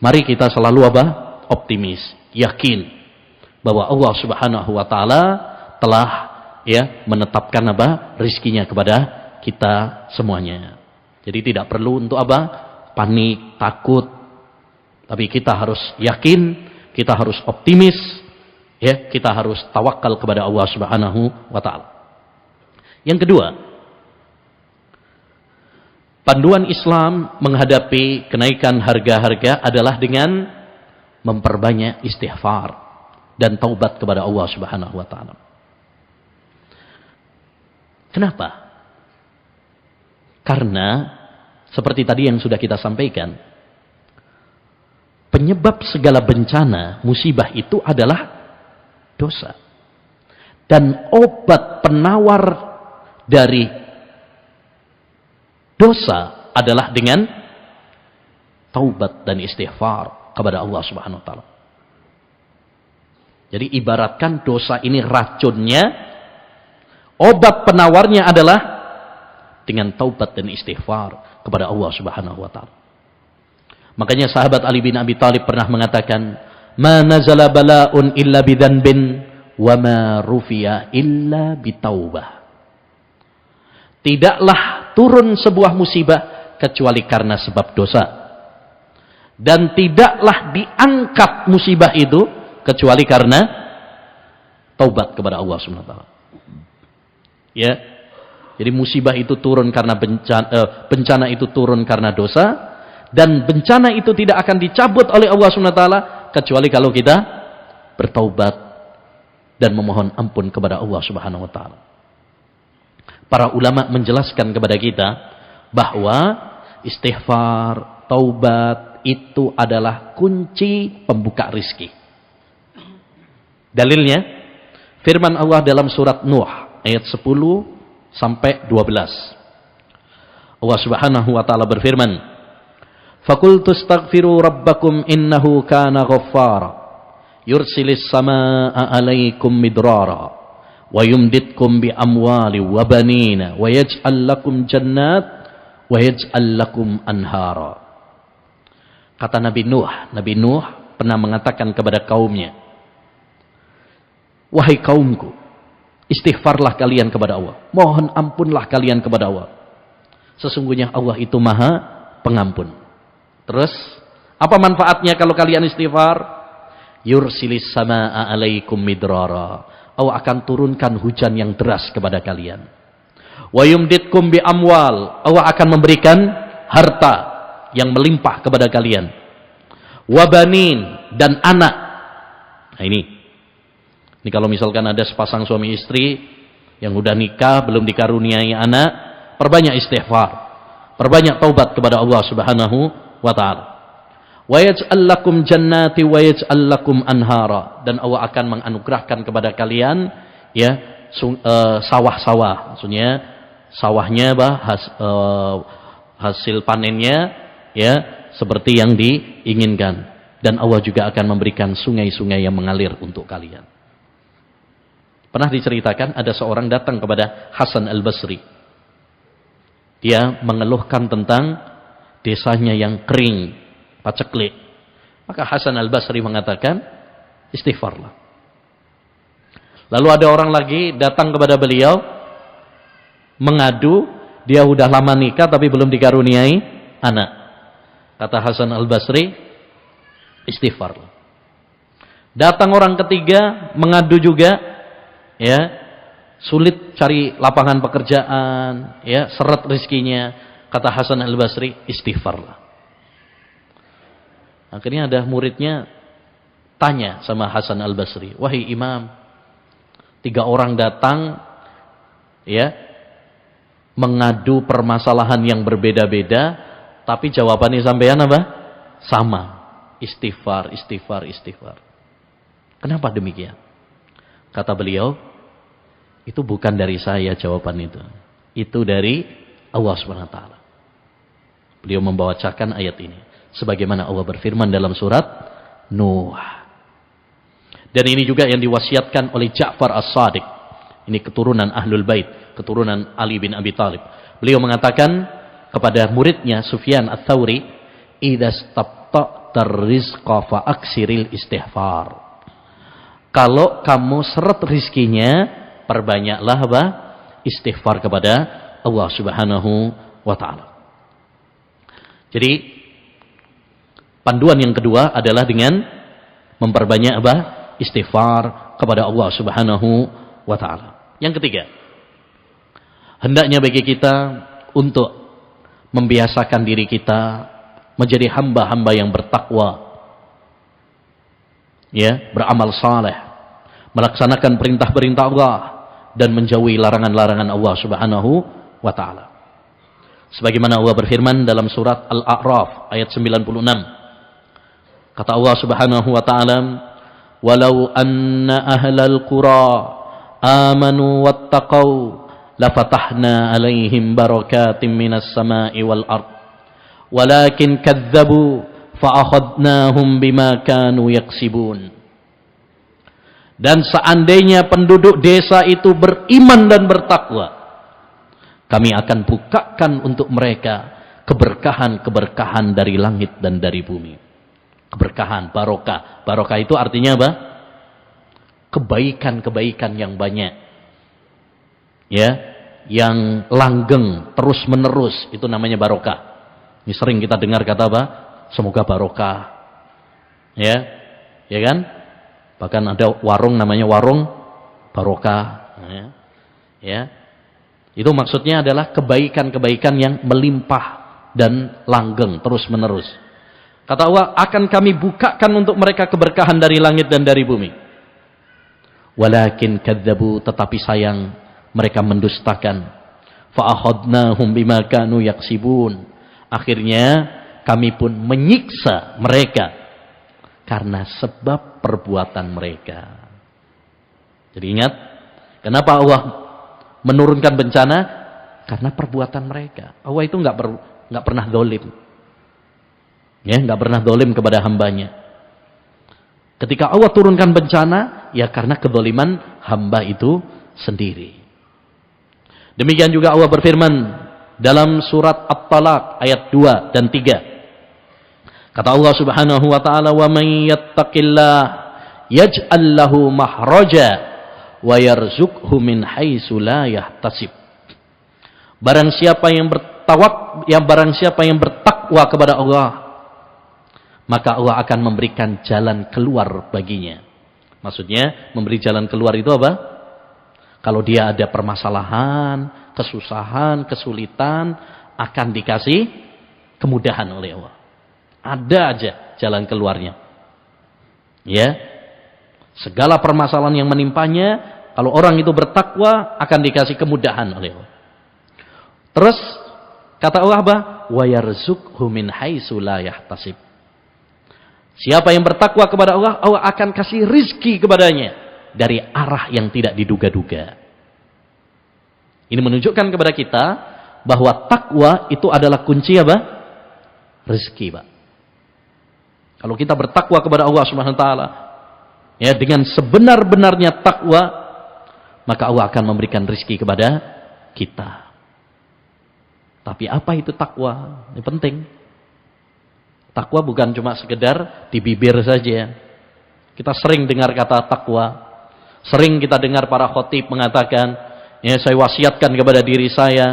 mari kita selalu apa? Optimis, yakin bahwa Allah Subhanahu wa taala telah, ya, menetapkan apa? Rizkinya kepada kita semuanya. Jadi tidak perlu untuk apa? Panik, takut. Tapi kita harus yakin, kita harus optimis, ya, kita harus tawakal kepada Allah Subhanahu wa taala. Yang kedua, panduan Islam menghadapi kenaikan harga-harga adalah dengan memperbanyak istighfar dan taubat kepada Allah Subhanahu wa taala. Kenapa? Karena seperti tadi yang sudah kita sampaikan, penyebab segala bencana, musibah itu adalah dosa. Dan obat penawar dari dosa adalah dengan taubat dan istighfar kepada Allah Subhanahu wa taala. Jadi ibaratkan dosa ini racunnya, obat penawarnya adalah dengan taubat dan istighfar kepada Allah Subhanahu wa taala. Makanya sahabat Ali bin Abi Thalib pernah mengatakan, "Ma nazala bala'un illa bidzanbin wa ma rufiya illa bitaubah." Tidaklah turun sebuah musibah kecuali karena sebab dosa. Dan tidaklah diangkat musibah itu kecuali karena taubat kepada Allah Subhanahu wa taala. Ya. Jadi musibah itu turun karena bencana itu turun karena dosa. Dan bencana itu tidak akan dicabut oleh Allah SWT kecuali kalau kita bertaubat dan memohon ampun kepada Allah Subhanahu wa taala. Para ulama menjelaskan kepada kita bahwa istighfar, taubat itu adalah kunci pembuka rizki. Dalilnya firman Allah dalam surat Nuh ayat 10 sampai 12. Allah Subhanahu wa taala berfirman, "Faqultu astaghfiru rabbakum innahu kana ghaffara yursilis samaa'a 'alaikum midrara wa yumditkum bi amwali wa banina wa yaj'al lakum jannat wa yaj'al lakum anhara." Kata Nabi Nuh pernah mengatakan kepada kaumnya, wahai kaumku, istighfarlah kalian kepada Allah, mohon ampunlah kalian kepada Allah. Sesungguhnya Allah itu maha pengampun. Terus, apa manfaatnya kalau kalian istighfar? Yursilis samaa alaikum midrara. Allah akan turunkan hujan yang deras kepada kalian. Wa yumditkum bi amwal. Allah akan memberikan harta yang melimpah kepada kalian. Wa banin, dan anak. Nah ini kalau misalkan ada sepasang suami istri yang udah nikah belum dikaruniai anak, perbanyak istighfar, perbanyak taubat kepada Allah Subhanahu wa taala. Wa yaj'al lakum jannati wa yaj'al lakum anhara, dan Allah akan menganugerahkan kepada kalian ya sawah-sawah, maksudnya sawahnya hasil panennya ya seperti yang diinginkan, dan Allah juga akan memberikan sungai-sungai yang mengalir untuk kalian. Pernah diceritakan ada seorang datang kepada Hasan Al-Basri. Dia mengeluhkan tentang desanya yang kering, paceklik. Maka Hasan Al-Basri mengatakan, istighfarlah. Lalu ada orang lagi datang kepada beliau, mengadu, dia udah lama nikah tapi belum dikaruniai anak. Kata Hasan Al-Basri, istighfarlah. Datang orang ketiga, mengadu juga, ya, sulit cari lapangan pekerjaan, ya, seret rezekinya. Kata Hasan Al-Basri, istighfarlah. Akhirnya ada muridnya tanya sama Hasan Al-Basri, wahai imam, 3 orang datang ya mengadu permasalahan yang berbeda-beda, tapi jawabannya sampean apa? Sama. Istighfar, istighfar, istighfar. Kenapa demikian? Kata beliau, itu bukan dari saya jawaban itu. Itu dari Allah Subhanahu wa taala. Beliau membacakan ayat ini sebagaimana Allah berfirman dalam surat Nuh. Dan ini juga yang diwasiatkan oleh Ja'far As-Shadiq. Ini keturunan Ahlul Bait, keturunan Ali bin Abi Thalib. Beliau mengatakan kepada muridnya Sufyan Ats-Tsauri, "Idzastabta'tar rizqa fa aksiril istighfar." Kalau kamu seret rizkinya, perbanyaklah apa? Istighfar kepada Allah Subhanahu wa taala. Jadi panduan yang kedua adalah dengan memperbanyak apa? Istighfar kepada Allah Subhanahu wa taala. Yang ketiga, hendaknya bagi kita untuk membiasakan diri kita menjadi hamba-hamba yang bertakwa. Ya, beramal saleh, melaksanakan perintah-perintah Allah dan menjauhi larangan-larangan Allah Subhanahu wa taala. Sebagaimana Allah berfirman dalam surat Al-A'raf ayat 96. Kata Allah Subhanahu wa taala, "Walau anna ahlal qura amanu wattaqau lafatahna 'alaihim barakatim minas sama'i wal ard. Walakin kadzdzabu fa'akhadnahum bima kanu yaksibun." Dan seandainya penduduk desa itu beriman dan bertakwa, kami akan bukakan untuk mereka keberkahan-keberkahan dari langit dan dari bumi. Keberkahan, barokah. Barokah itu artinya apa? Kebaikan-kebaikan yang banyak. Ya, yang langgeng, terus-menerus, itu namanya barokah. Ini sering kita dengar kata apa? Semoga barokah. Ya, ya kan? Bahkan ada warung namanya warung barokah. Ya. Itu maksudnya adalah kebaikan-kebaikan yang melimpah dan langgeng terus-menerus. Kata Allah, akan kami bukakan untuk mereka keberkahan dari langit dan dari bumi. Walakin kadzdzabu, tetapi sayang mereka mendustakan. Fa'akhadnahum bima kanu yaksibun. Akhirnya kami pun menyiksa mereka karena sebab perbuatan mereka. Jadi ingat, kenapa Allah menurunkan bencana? Karena perbuatan mereka. Allah itu nggak pernah zalim. Ya, nggak pernah zalim kepada hambanya. Ketika Allah turunkan bencana, ya karena kezaliman hamba itu sendiri. Demikian juga Allah berfirman dalam surat At-Talaq ayat 2 dan 3. Kata Allah Subhanahu wa taala, "Wa may yattaqillah yaj'al lahu mahraja wa yarzuqhu min haitsu la yahtasib." Barang siapa yang bertakwa kepada Allah, maka Allah akan memberikan jalan keluar baginya. Maksudnya, memberi jalan keluar itu apa? Kalau dia ada permasalahan, kesusahan, kesulitan, akan dikasih kemudahan oleh Allah. Ada aja jalan keluarnya. Ya. Segala permasalahan yang menimpanya, kalau orang itu bertakwa, akan dikasih kemudahan oleh Allah. Terus kata Allah apa? Wa yarzuqhu min haitsu la yahtasib. Siapa yang bertakwa kepada Allah, Allah akan kasih rizki kepadanya dari arah yang tidak diduga-duga. Ini menunjukkan kepada kita bahwa takwa itu adalah kunci apa? Rizki, Pak. Kalau kita bertakwa kepada Allah Subhanahu wa taala, ya, dengan sebenar-benarnya takwa, maka Allah akan memberikan rizki kepada kita. Tapi apa itu takwa? Ini penting. Takwa bukan cuma sekedar di bibir saja. Kita sering dengar kata takwa. Sering kita dengar para khotib mengatakan, ya, saya wasiatkan kepada diri saya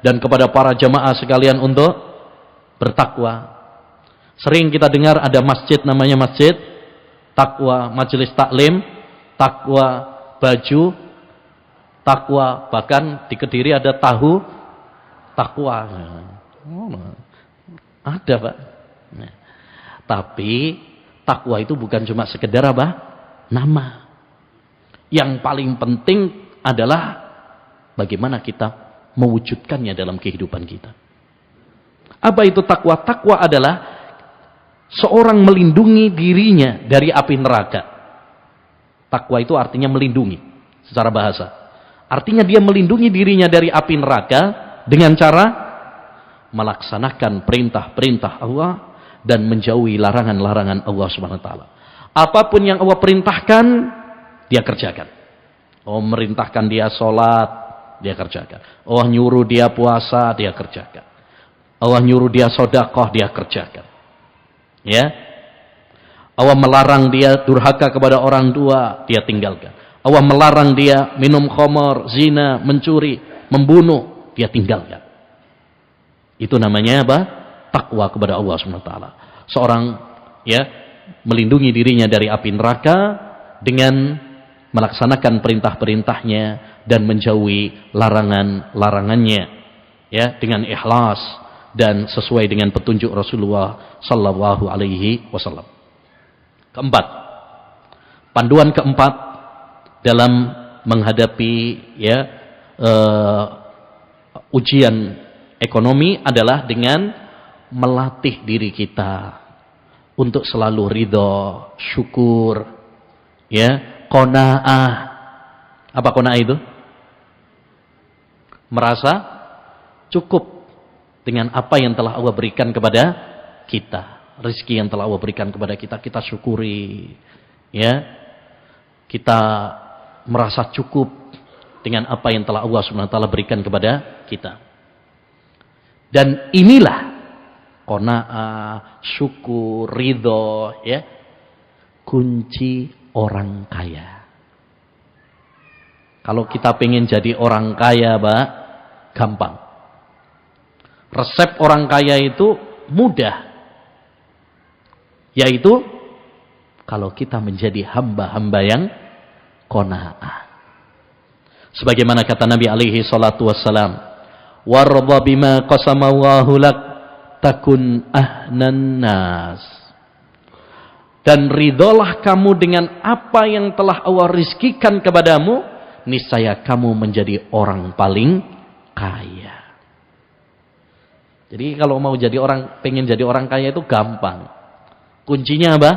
dan kepada para jamaah sekalian untuk bertakwa. Sering kita dengar ada masjid namanya masjid takwa, majelis taklim, takwa baju, takwa, bahkan di Kediri ada tahu takwa. Ada, Pak. Nah, tapi takwa itu bukan cuma sekedar apa? Nama. Yang paling penting adalah bagaimana kita mewujudkannya dalam kehidupan kita. Apa itu takwa? Takwa adalah seorang melindungi dirinya dari api neraka. Takwa itu artinya melindungi secara bahasa. Artinya dia melindungi dirinya dari api neraka dengan cara melaksanakan perintah-perintah Allah dan menjauhi larangan-larangan Allah Subhanahu wa taala. Apapun yang Allah perintahkan, dia kerjakan. Allah merintahkan dia sholat, dia kerjakan. Allah nyuruh dia puasa, dia kerjakan. Allah nyuruh dia sedekah, dia kerjakan. Ya, Allah melarang dia durhaka kepada orang tua, dia tinggalkan. Allah melarang dia minum khamar, zina, mencuri, membunuh, dia tinggalkan. Itu namanya apa? Takwa kepada Allah Subhanahu wa taala. Seorang, ya, melindungi dirinya dari api neraka dengan melaksanakan perintah-perintahnya dan menjauhi larangan-larangannya, ya, dengan ikhlas dan sesuai dengan petunjuk Rasulullah sallallahu alaihi wasallam. Keempat, panduan keempat dalam menghadapi, ya, ujian ekonomi adalah dengan melatih diri kita untuk selalu ridho, syukur, ya, qanaah. Apa qanaah itu? Merasa cukup dengan apa yang telah Allah berikan kepada kita. Rezeki yang telah Allah berikan kepada kita, kita syukuri. Ya. Kita merasa cukup dengan apa yang telah Allah Subhanahu wa taala berikan kepada kita. Dan inilah qanaah, syukur, ridho, ya, kunci orang kaya. Kalau kita pengen jadi orang kaya, Pak, gampang. Resep orang kaya itu mudah. Yaitu kalau kita menjadi hamba-hamba yang qanaah. Sebagaimana kata Nabi alaihi salatu wassalam, "Warda bima qasamallahu lak takun ahnan nas." Dan ridholah kamu dengan apa yang telah Allah rizkikan kepadamu, niscaya kamu menjadi orang paling kaya. Jadi kalau mau jadi orang, pengen jadi orang kaya itu gampang. Kuncinya apa?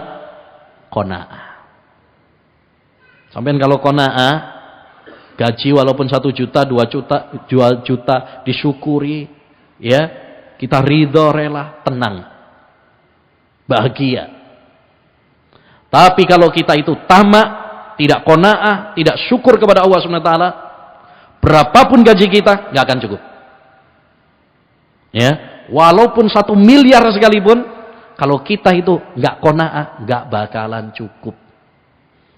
Qanaah. Sampean kalau qanaah, gaji walaupun 1 juta, 2 juta, 2 juta disyukuri, ya, kita ridho, rela, tenang, bahagia. Tapi kalau kita itu tamak, tidak qanaah, tidak syukur kepada Allah Subhanahu wa taala, berapapun gaji kita nggak akan cukup. Ya, walaupun 1 miliar sekalipun, kalau kita itu nggak qanaah, nggak bakalan cukup.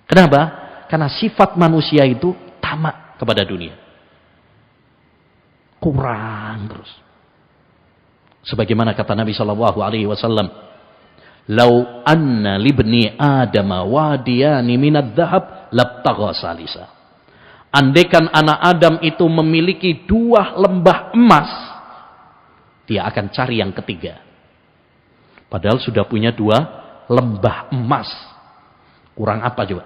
Kenapa? Karena sifat manusia itu tamak kepada dunia. Kurang terus. Sebagaimana kata Nabi Shallallahu Alaihi Wasallam, "Lau anna libni Adam wadiyani minad dhahab labtagha salisa." Andaikan anak Adam itu memiliki 2 lembah emas, dia akan cari yang ketiga. Padahal sudah punya 2 lembah emas. Kurang apa coba?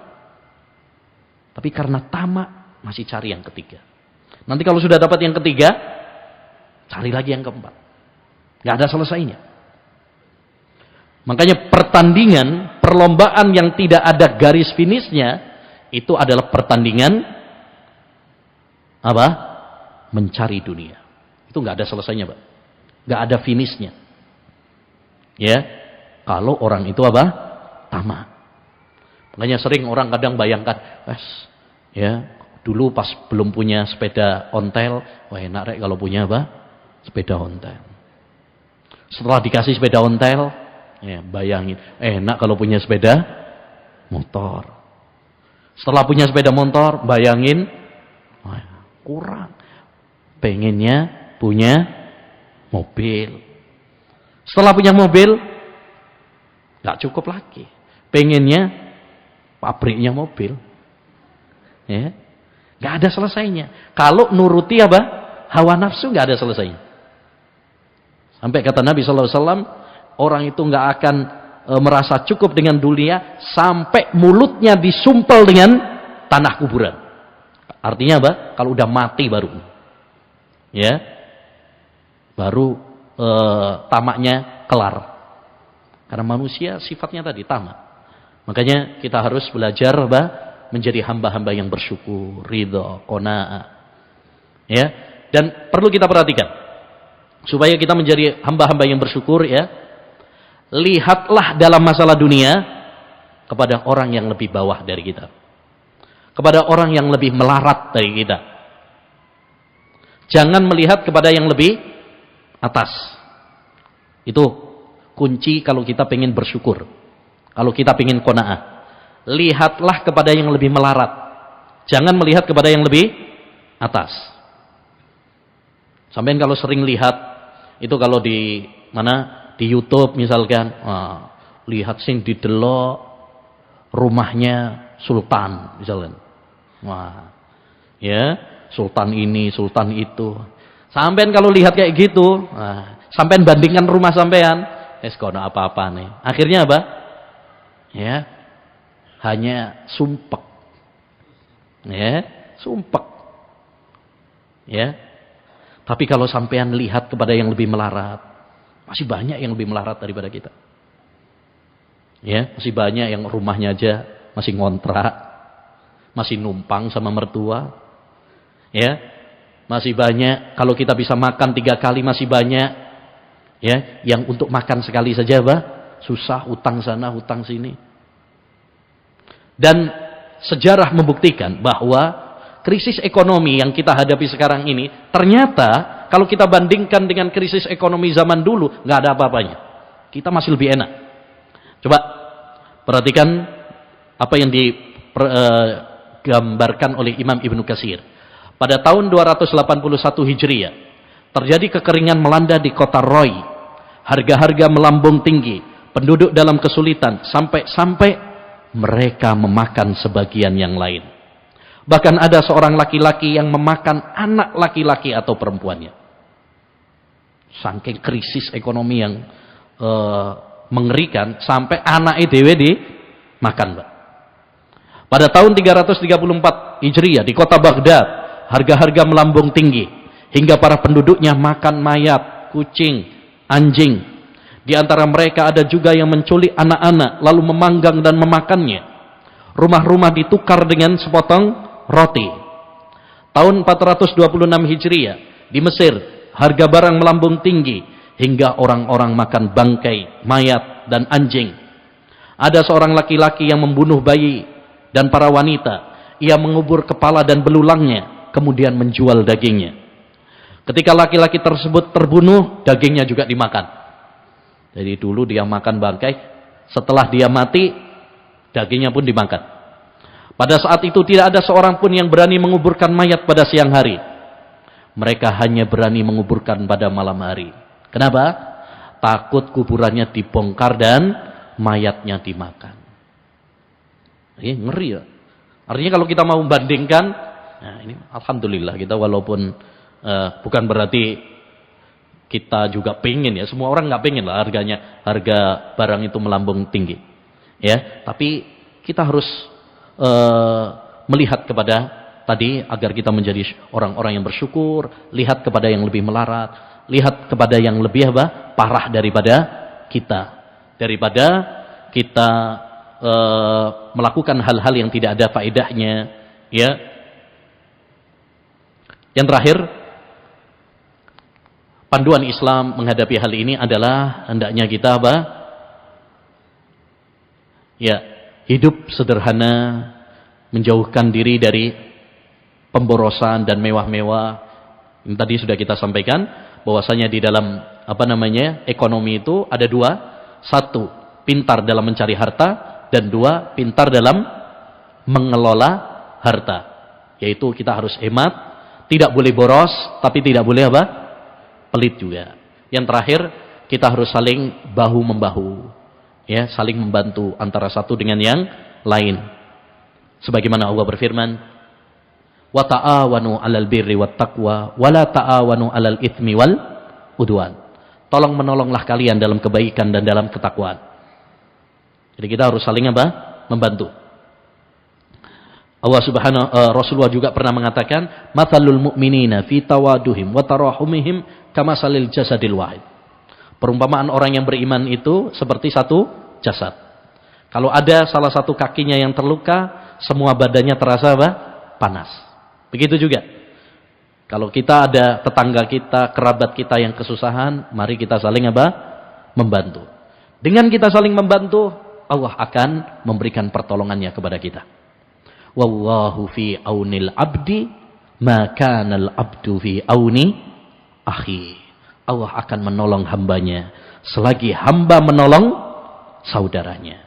Tapi karena tamak masih cari yang ketiga. Nanti kalau sudah dapat yang ketiga, cari lagi yang keempat. Gak ada selesainya. Makanya pertandingan, perlombaan yang tidak ada garis finishnya, itu adalah pertandingan apa? Mencari dunia. Itu gak ada selesainya, Pak. Gak ada finishnya. Ya, kalau orang itu apa? Tamak. Makanya sering orang kadang bayangkan, ya, dulu pas belum punya sepeda ontel, wah enak rek kalau punya apa? Sepeda ontel. Setelah dikasih sepeda ontel, ya bayangin, enak kalau punya sepeda motor. Setelah punya sepeda motor, bayangin, wah, kurang. Pengennya punya mobil. Setelah punya mobil, nggak cukup lagi. Pengennya pabriknya mobil. Ya, nggak ada selesainya. Kalau nuruti apa? Hawa nafsu nggak ada selesainya. Sampai kata Nabi SAW, orang itu nggak akan merasa cukup dengan dunia sampai mulutnya disumpel dengan tanah kuburan. Artinya apa? Kalau udah mati baru, ya, baru tamaknya kelar. Karena manusia sifatnya tadi tamak. Makanya kita harus belajar apa? Menjadi hamba-hamba yang bersyukur, ridho, qanaah. Ya, dan perlu kita perhatikan supaya kita menjadi hamba-hamba yang bersyukur, ya. Lihatlah dalam masalah dunia kepada orang yang lebih bawah dari kita. Kepada orang yang lebih melarat dari kita. Jangan melihat kepada yang lebih atas. Itu kunci kalau kita pengen bersyukur. Kalau kita pengen qanaah. Lihatlah kepada yang lebih melarat. Jangan melihat kepada yang lebih atas. Sampean kalau sering lihat itu kalau di mana? Di YouTube misalkan, lihat sing didelok rumahnya sultan misalkan. Wah. Ya, sultan ini, sultan itu. Sampean kalau lihat kayak gitu, sampean bandingkan rumah sampean, kono apa-apa nih. Akhirnya apa? Ya. Hanya sumpek. Ya, sumpek. Ya. Tapi kalau sampean lihat kepada yang lebih melarat, masih banyak yang lebih melarat daripada kita. Ya, masih banyak yang rumahnya aja masih ngontrak, masih numpang sama mertua. Ya. Masih banyak kalau kita bisa makan 3 kali masih banyak. Ya, yang untuk makan sekali saja susah, utang sana, utang sini. Dan sejarah membuktikan bahwa krisis ekonomi yang kita hadapi sekarang ini, ternyata kalau kita bandingkan dengan krisis ekonomi zaman dulu, nggak ada apa-apanya. Kita masih lebih enak. Coba perhatikan apa yang digambarkan oleh Imam Ibnu Katsir. Pada tahun 281 Hijriah, terjadi kekeringan melanda di kota Roy. Harga-harga melambung tinggi, penduduk dalam kesulitan, sampai mereka memakan sebagian yang lain. Bahkan ada seorang laki-laki yang memakan anak laki-laki atau perempuannya. Saking krisis ekonomi yang mengerikan, sampai anak dewe dimakan, Pak. Pada tahun 334 Hijriah di kota Baghdad, harga-harga melambung tinggi hingga para penduduknya makan mayat, kucing, anjing. Di antara mereka ada juga yang menculik anak-anak lalu memanggang dan memakannya. Rumah-rumah ditukar dengan sepotong roti. Tahun 426 Hijriah di Mesir, harga barang melambung tinggi hingga orang-orang makan bangkai, mayat dan anjing. Ada seorang laki-laki yang membunuh bayi dan para wanita. Ia mengubur kepala dan belulangnya, kemudian menjual dagingnya. Ketika laki-laki tersebut terbunuh, dagingnya juga dimakan. Jadi dulu dia makan bangkai, setelah dia mati, dagingnya pun dimakan. Pada saat itu tidak ada seorang pun yang berani menguburkan mayat pada siang hari. Mereka hanya berani menguburkan pada malam hari. Kenapa? Takut kuburannya dibongkar dan mayatnya dimakan. Ngeri ya. Artinya kalau kita mau membandingkan, nah ini alhamdulillah kita walaupun bukan berarti kita juga pengen ya, semua orang nggak pengen lah harga barang itu melambung tinggi, ya. Tapi kita harus melihat kepada tadi agar kita menjadi orang-orang yang bersyukur, lihat kepada yang lebih melarat, lihat kepada yang lebih parah daripada kita melakukan hal-hal yang tidak ada faedahnya, ya. Yang terakhir, panduan Islam menghadapi hal ini adalah hendaknya kita ya, hidup sederhana, menjauhkan diri dari pemborosan dan mewah-mewah. Ini tadi sudah kita sampaikan bahwasanya di dalam ekonomi itu ada dua. Satu, pintar dalam mencari harta, dan dua, pintar dalam mengelola harta. Yaitu kita harus hemat, tidak boleh boros, tapi tidak boleh pelit juga. Yang terakhir, kita harus saling bahu-membahu, ya, saling membantu antara satu dengan yang lain. Sebagaimana Allah berfirman, "Wa ta'awanu 'alal birri wat taqwa, wa la ta'awanu 'alal itsmi wal udwan." Tolong menolonglah kalian dalam kebaikan dan dalam ketakwaan. Jadi kita harus saling membantu. Rasulullah juga pernah mengatakan, "Matsalul mu'minina fi tawaduhim wa tarahumihim kamasalil jasadil wahid." Perumpamaan orang yang beriman itu seperti satu jasad. Kalau ada salah satu kakinya yang terluka, semua badannya terasa panas. Begitu juga. Kalau kita ada tetangga kita, kerabat kita yang kesusahan, mari kita saling membantu. Dengan kita saling membantu, Allah akan memberikan pertolongannya kepada kita. Wallahu fi aunil abdi ma kanal abdu fi auni akhi. Allah akan menolong hambanya selagi hamba menolong saudaranya.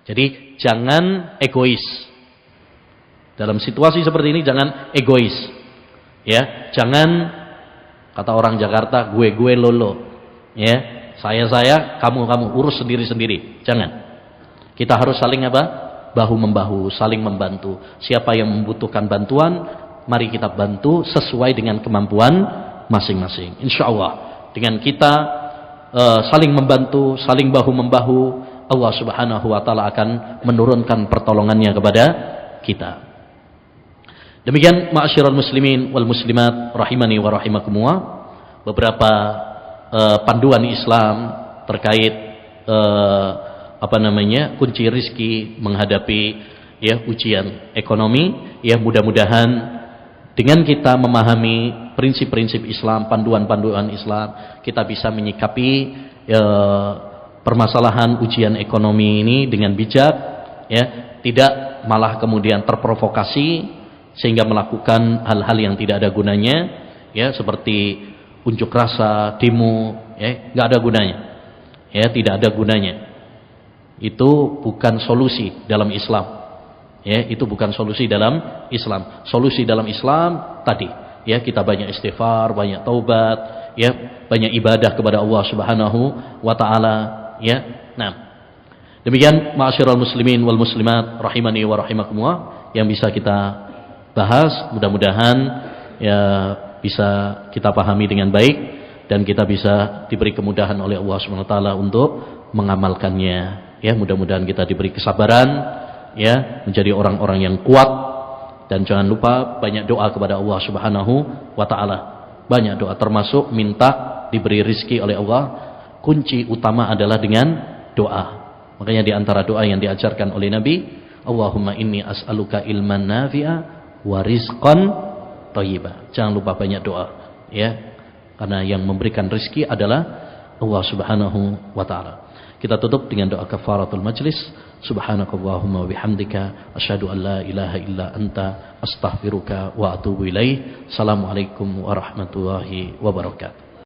Jadi jangan egois. Dalam situasi seperti ini jangan egois. Ya, jangan kata orang Jakarta gue lolo. Ya, saya kamu urus sendiri-sendiri. Jangan. Kita harus saling bahu-membahu, saling membantu. Siapa yang membutuhkan bantuan, mari kita bantu sesuai dengan kemampuan masing-masing. Insyaallah dengan kita saling membantu, saling bahu-membahu, Allah Subhanahu wa taala akan menurunkan pertolongannya kepada kita. Demikian ma'asyiral muslimin wal muslimat rahimani wa rahimakumullah, beberapa panduan Islam terkait kunci rizki menghadapi ya ujian ekonomi. Ya, mudah-mudahan dengan kita memahami prinsip-prinsip Islam, panduan-panduan Islam, kita bisa menyikapi permasalahan ujian ekonomi ini dengan bijak, ya, tidak malah kemudian terprovokasi sehingga melakukan hal-hal yang tidak ada gunanya, ya, seperti unjuk rasa, demo, ya, nggak ada gunanya, ya, tidak ada gunanya. Itu bukan solusi dalam Islam, ya, itu bukan solusi dalam Islam. Solusi dalam Islam tadi, ya, kita banyak istighfar, banyak taubat, ya, banyak ibadah kepada Allah Subhanahu wa taala, ya. Nah, demikian ma'asyiral muslimin wal muslimat rahimani wa rahimakumullah yang bisa kita bahas. Mudah-mudahan ya bisa kita pahami dengan baik dan kita bisa diberi kemudahan oleh Allah Subhanahu wa taala untuk mengamalkannya. Ya, mudah-mudahan kita diberi kesabaran, ya, menjadi orang-orang yang kuat, dan jangan lupa banyak doa kepada Allah Subhanahu wa taala. Banyak doa, termasuk minta diberi rizki oleh Allah. Kunci utama adalah dengan doa. Makanya di antara doa yang diajarkan oleh Nabi, Allahumma inni as'aluka ilman nafi'a wa rizqan thayyiba. Jangan lupa banyak doa, ya. Karena yang memberikan rizki adalah Allah Subhanahu wa taala. Kita tutup dengan doa kafaratul majlis. Subhanakallahumma wa bihamdika asyhadu an la ilaha illa anta astaghfiruka wa atubu ilaih. Assalamualaikum warahmatullahi wabarakatuh.